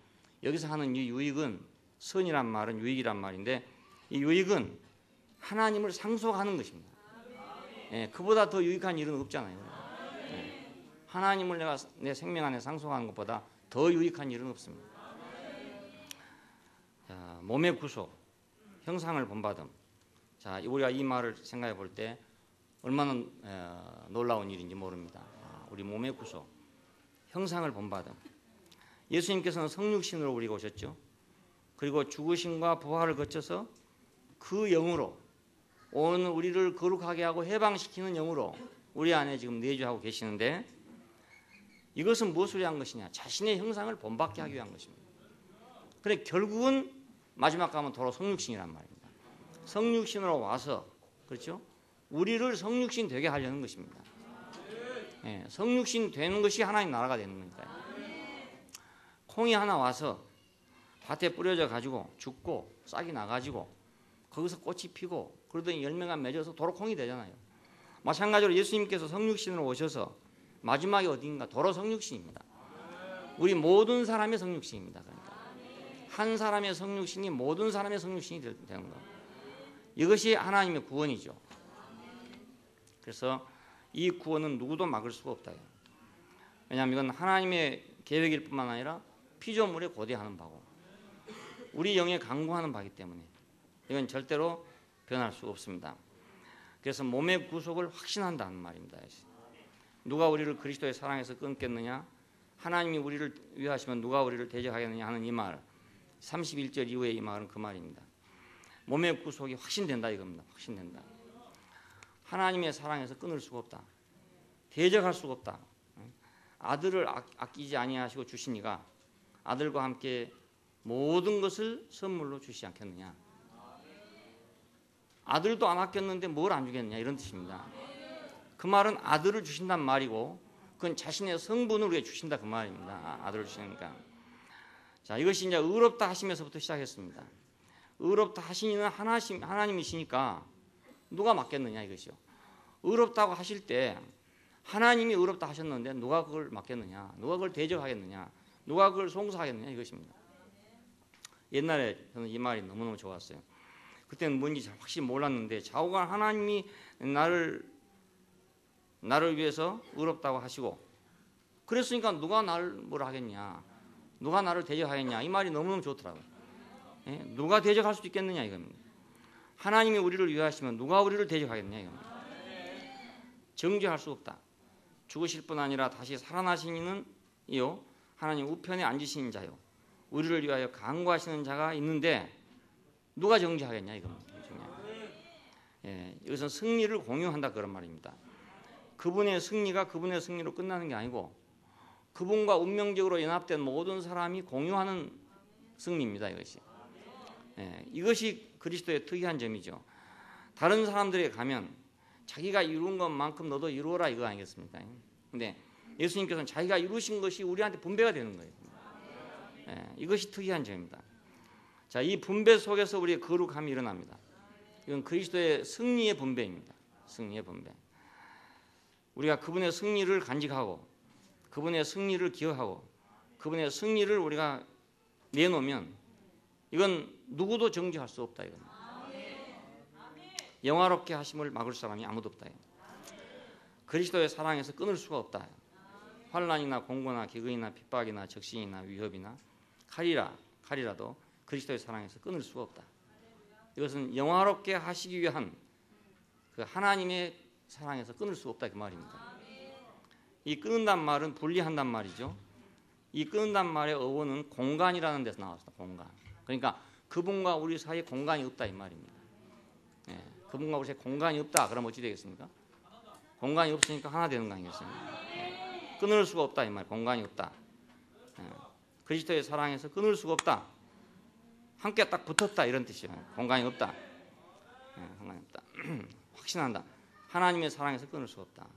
여기서 하는 이 유익은, 선이란 말은 유익이란 말인데, 이 유익은 하나님을 상속하는 것입니다. 그보다 더 유익한 일은 없잖아요. 하나님을 내가 내 생명 안에 상속하는 것보다 더 유익한 일은 없습니다. 자, 몸의 구속, 형상을 본받음. 자, 우리가 이 말을 생각해 볼 때 얼마나 놀라운 일인지 모릅니다. 우리 몸의 구속, 형상을 본받음. 예수님께서는 성육신으로 우리가 오셨죠. 그리고 죽으심과 부활을 거쳐서 그 영으로, 오늘 우리를 거룩하게 하고 해방시키는 영으로 우리 안에 지금 내주하고 계시는데, 이것은 무엇을 위한 것이냐? 자신의 형상을 본받게 하기 위한 것입니다. 그래 결국은 마지막 가면 도로 성육신이란 말입니다. 성육신으로 와서, 그렇죠? 우리를 성육신 되게 하려는 것입니다. 성육신 되는 것이 하나님 나라가 되는 거니까요. 콩이 하나 와서 밭에 뿌려져 가지고 죽고 싹이 나가지고 거기서 꽃이 피고 그러더니 열매가 맺어서 도로 콩이 되잖아요. 마찬가지로 예수님께서 성육신으로 오셔서 마지막에 어딘가 도로 성육신입니다. 우리 모든 사람의 성육신입니다. 그러니까 한 사람의 성육신이 모든 사람의 성육신이 되는 거. 이것이 하나님의 구원이죠. 그래서 이 구원은 누구도 막을 수가 없다. 왜냐하면 이건 하나님의 계획일 뿐만 아니라 피조물에 고대하는 바고 우리 영에 강구하는 바이기 때문에 이건 절대로 변할 수가 없습니다. 그래서 몸의 구속을 확신한다는 말입니다. 누가 우리를 그리스도의 사랑에서 끊겠느냐? 하나님이 우리를 위하시면 누가 우리를 대적하겠느냐 하는 이 말, 31절 이후의 이 말은 그 말입니다. 몸의 구속이 확신된다 이겁니다. 확신된다. 하나님의 사랑에서 끊을 수가 없다. 대적할 수가 없다. 아들을 아끼지 아니하시고 주시니가 아들과 함께 모든 것을 선물로 주시지 않겠느냐. 아들도 안 아꼈는데 뭘 안 주겠느냐 이런 뜻입니다. 그 말은 아들을 주신단 말이고 그건 자신의 성분을 위해 주신다 그 말입니다. 아들을 주시니까. 자, 이것이 이제 의롭다 하시면서부터 시작했습니다. 의롭다 하신 이는 하나님이시니까 누가 맡겠느냐 이것이요. 의롭다고 하실 때 하나님이 의롭다 하셨는데 누가 그걸 맡겠느냐, 누가 그걸 대적하겠느냐, 누가 그걸 송사하겠느냐 이것입니다. 옛날에 저는 이 말이 너무너무 좋았어요. 그때는 뭔지 확실히 몰랐는데 좌우간 하나님이 나를 위해서 의롭다고 하시고 그랬으니까 누가 나를 뭐라 하겠냐, 누가 나를 대적하겠냐, 이 말이 너무너무 좋더라고요. 예? 누가 대적할 수 있겠느냐 이겁니다. 하나님이 우리를 위하시면 누가 우리를 대적하겠냐 이겁니다. 정죄할 수 없다. 죽으실 뿐 아니라 다시 살아나신 이는 이요 하나님 우편에 앉으신 자요 우리를 위하여 간구하시는 자가 있는데 누가 정죄하겠냐 이겁니다. 예, 이것은 승리를 공유한다 그런 말입니다. 그분의 승리가 그분의 승리로 끝나는 게 아니고 그분과 운명적으로 연합된 모든 사람이 공유하는 승리입니다. 이것이. 예, 이것이 그리스도의 특이한 점이죠. 다른 사람들에게 가면 자기가 이룬 것만큼 너도 이루어라 이거 아니겠습니까? 근데 예수님께서는 자기가 이루신 것이 우리한테 분배가 되는 거예요. 예, 이것이 특이한 점입니다. 자, 이 분배 속에서 우리의 거룩함이 일어납니다. 이건 그리스도의 승리의 분배입니다. 승리의 분배. 우리가 그분의 승리를 간직하고 그분의 승리를 기억하고 그분의 승리를 우리가 내놓으면 이건 누구도 정죄할 수 없다 이겁니다. 영화롭게 하심을 막을 사람이 아무도 없다. 그리스도의 사랑에서 끊을 수가 없다. 환난이나 공고나 기근이나 핍박이나 적신이나 위협이나 칼이라도 그리스도의 사랑에서 끊을 수가 없다. 이것은 영화롭게 하시기 위한 그 하나님의 사랑에서 끊을 수 없다 그 말입니다. 이 끊는단 말은 분리한단 말이죠. 이 끊는단 말의 어원은 공간이라는 데서 나왔습니다. 공간. 그러니까 그분과 우리 사이에 공간이 없다 이 말입니다. 예, 그분과 우리 사이에 공간이 없다. 그럼 어찌 되겠습니까? 공간이 없으니까 하나 되는 거 아니겠습니까? 예, 끊을 수가 없다 이 말. 공간이 없다. 예, 그리스도의 사랑에서 끊을 수가 없다. 함께 딱 붙었다 이런 뜻이에요. 공간이 없다. 예, 공간이 없다. 확신한다. 하나님의 사랑에서 끊을 수 없다.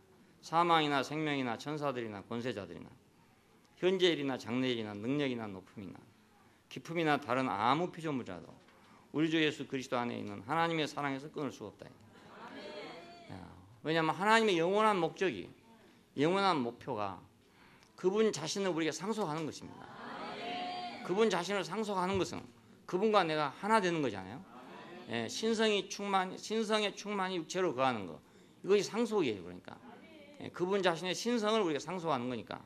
사망이나 생명이나 천사들이나 권세자들이나 현재일이나 장래일이나 능력이나 높음이나 기품이나 다른 아무 피조물이라도 우리 주 예수 그리스도 안에 있는 하나님의 사랑에서 끊을 수가 없다. 왜냐하면 하나님의 영원한 목적이, 영원한 목표가 그분 자신을 우리에게 상속하는 것입니다. 그분 자신을 상속하는 것은 그분과 내가 하나 되는 거잖아요. 예, 신성의 충만이 육체로 거하는 것, 이것이 상속이에요. 그러니까 예, 그분 자신의 신성을 우리가 상속하는 거니까.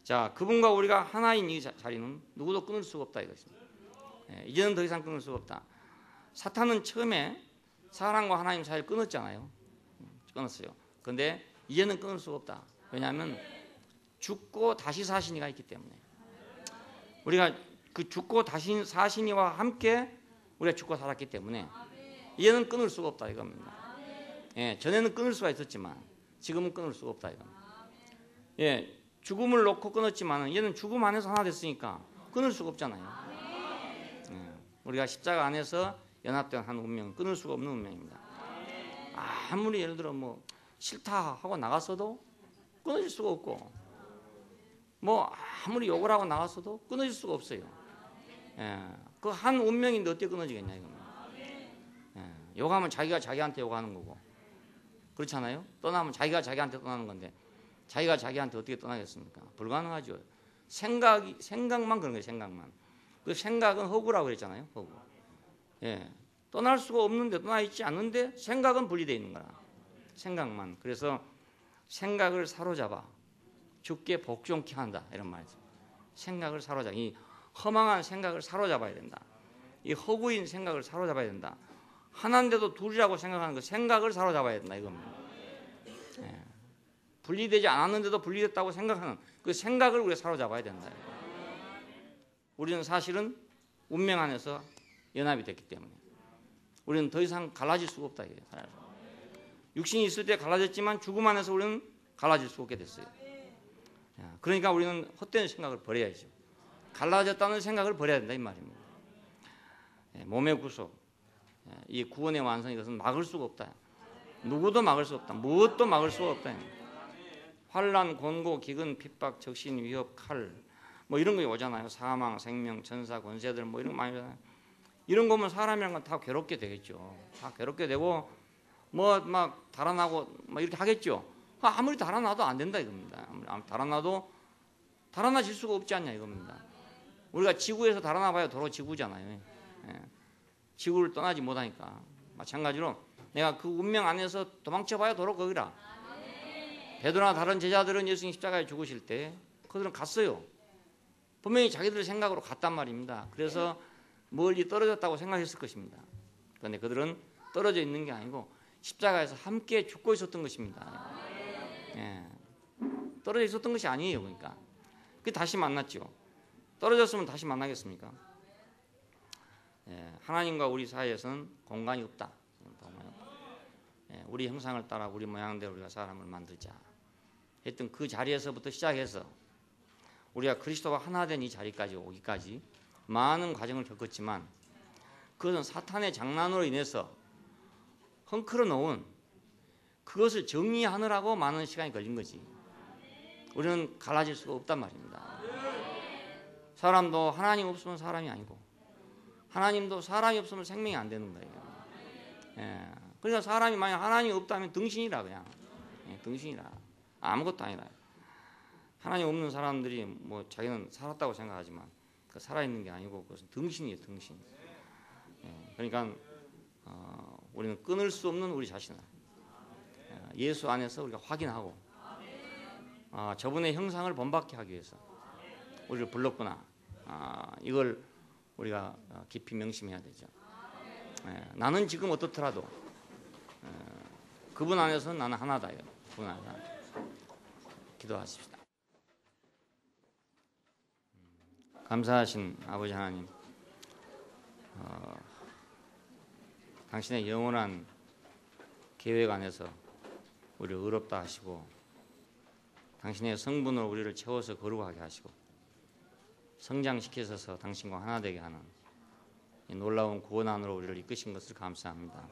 자, 그분과 우리가 하나인 이 자리는 누구도 끊을 수가 없다 이것입니다. 예, 이제는 더 이상 끊을 수가 없다. 사탄은 처음에 사람과 하나님 사이를 끊었잖아요. 끊었어요. 그런데 이제는 끊을 수가 없다. 왜냐하면 죽고 다시 사신 이가 있기 때문에. 우리가 그 죽고 다시 사신 이와 함께 우리가 죽고 살았기 때문에 이제는 끊을 수가 없다 이겁니다. 예, 전에는 끊을 수가 있었지만 지금은 끊을 수가 없다 이겁니다. 예, 죽음을 놓고 끊었지만 얘는 죽음 안에서 하나 됐으니까 끊을 수가 없잖아요. 예, 우리가 십자가 안에서 연합된 한 운명은 끊을 수가 없는 운명입니다. 아무리 예를 들어 뭐 싫다 하고 나갔어도 끊어질 수가 없고, 뭐 아무리 욕을 하고 나갔어도 끊어질 수가 없어요. 예, 그 한 운명인데 어떻게 끊어지겠냐 이겁니다. 예, 욕하면 자기가 자기한테 욕하는 거고, 그렇잖아요. 떠나면 자기가 자기한테 떠나는 건데 자기가 자기한테 어떻게 떠나겠습니까? 불가능하죠. 생각만 그런 거예요. 생각만. 그 생각은 허구라고 그랬잖아요. 허구. 예, 떠날 수가 없는데, 떠나 있지 않는데 생각은 분리되어 있는 거라. 생각만. 그래서 생각을 사로잡아 죽게 복종케 한다 이런 말이죠. 생각을 사로잡아, 이 허망한 생각을 사로잡아야 된다. 이 허구인 생각을 사로잡아야 된다. 하나인데도 둘이라고 생각하는 그 생각을 사로잡아야 된다 이겁니다. 예. 분리되지 않았는데도 분리됐다고 생각하는 그 생각을 우리가 사로잡아야 된다. 우리는 사실은 운명 안에서 연합이 됐기 때문에 우리는 더 이상 갈라질 수가 없다. 육신이 있을 때 갈라졌지만 죽음 안에서 우리는 갈라질 수 없게 됐어요. 그러니까 우리는 헛된 생각을 버려야죠. 갈라졌다는 생각을 버려야 된다 이 말입니다. 몸의 구속, 이 구원의 완성, 이것은 막을 수가 없다. 누구도 막을 수 없다. 무엇도 막을 수가 없다. 환난, 곤고, 기근, 핍박, 적신, 위협, 칼, 뭐 이런 거 오잖아요. 사망, 생명, 천사, 권세들 뭐 이런 거 많이 오잖아요. 이런 거면 사람이란 건 다 괴롭게 되겠죠. 다 괴롭게 되고 뭐 막 달아나고 뭐 이렇게 하겠죠. 아무리 달아나도 안 된다 이겁니다. 아무리 달아나도 달아나질 수가 없지 않냐 이겁니다. 우리가 지구에서 달아나봐야 도로 지구잖아요. 예. 지구를 떠나지 못하니까. 마찬가지로 내가 그 운명 안에서 도망쳐봐야 도로 거기라. 베드로나 다른 제자들은 예수님 십자가에 죽으실 때 그들은 갔어요. 분명히 자기들 생각으로 갔단 말입니다. 그래서 멀리 떨어졌다고 생각했을 것입니다. 그런데 그들은 떨어져 있는 게 아니고 십자가에서 함께 죽고 있었던 것입니다. 예. 떨어져 있었던 것이 아니에요. 그러니까 그 다시 만났죠. 떨어졌으면 다시 만나겠습니까? 예. 하나님과 우리 사이에서는 공간이 없다. 예. 우리 형상을 따라 우리 모양대로 우리가 사람을 만들자 했던 그 자리에서부터 시작해서 우리가 그리스도와 하나 된 이 자리까지 오기까지 많은 과정을 겪었지만 그것은 사탄의 장난으로 인해서 헝클어 놓은 그것을 정리하느라고 많은 시간이 걸린 거지. 우리는 갈라질 수가 없단 말입니다. 사람도 하나님 없으면 사람이 아니고 하나님도 사람이 없으면 생명이 안 되는 거예요. 예. 그러니까 사람이 만약 하나님이 없다면 등신이라 그냥. 예, 등신이라. 아무것도 아니라. 하나님 없는 사람들이 뭐 자기는 살았다고 생각하지만 그 살아있는 게 아니고 그것은 등신이에요. 등신. 예. 그러니까 우리는 끊을 수 없는 우리 자신을 예수 안에서 우리가 확인하고 저분의 형상을 본받게 하기 위해서 우리를 불렀구나. 이걸 우리가 깊이 명심해야 되죠. 나는 지금 어떻더라도 그분 안에서는 나는 하나다. 그분 안에서 기도하십시다. 감사하신 아버지 하나님, 당신의 영원한 계획 안에서 우리를 의롭다 하시고 당신의 성분으로 우리를 채워서 거룩하게 하시고 성장시키셔서 당신과 하나 되게 하는 이 놀라운 구원 안으로 우리를 이끄신 것을 감사합니다.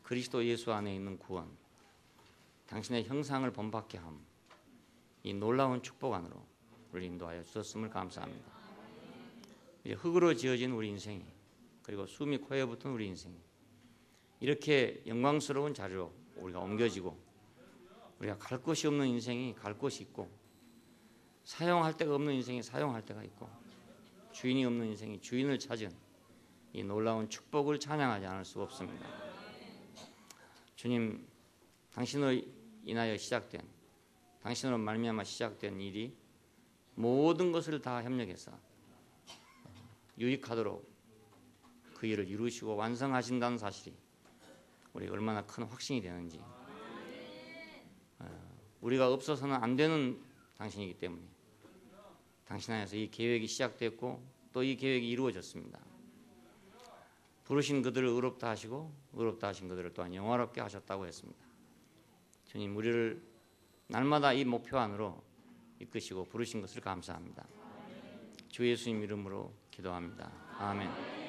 그리스도 예수 안에 있는 구원, 당신의 형상을 본받게 함, 이 놀라운 축복 안으로 우리를 인도하여 주셨음을 감사합니다. 이제 흙으로 지어진 우리 인생이 그리고 숨이 코에 붙은 우리 인생이 이렇게 영광스러운 자리로 우리가 옮겨지고 우리가 갈 곳이 없는 인생이 갈 곳이 있고 사용할 데가 없는 인생이 사용할 데가 있고 주인이 없는 인생이 주인을 찾은 이 놀라운 축복을 찬양하지 않을 수 없습니다. 주님, 당신으로 인하여 시작된 당신으로 말미암아 시작된 일이 모든 것을 다 협력해서 유익하도록 그 일을 이루시고 완성하신다는 사실이 우리가 얼마나 큰 확신이 되는지 우리가 없어서는 안 되는 당신이기 때문에 당신 안에서 이 계획이 시작됐고 또 이 계획이 이루어졌습니다. 부르신 그들을 의롭다 하시고 의롭다 하신 그들을 또한 영화롭게 하셨다고 했습니다. 주님, 우리를 날마다 이 목표 안으로 이끄시고 부르신 것을 감사합니다. 주 예수님 이름으로 기도합니다. 아멘.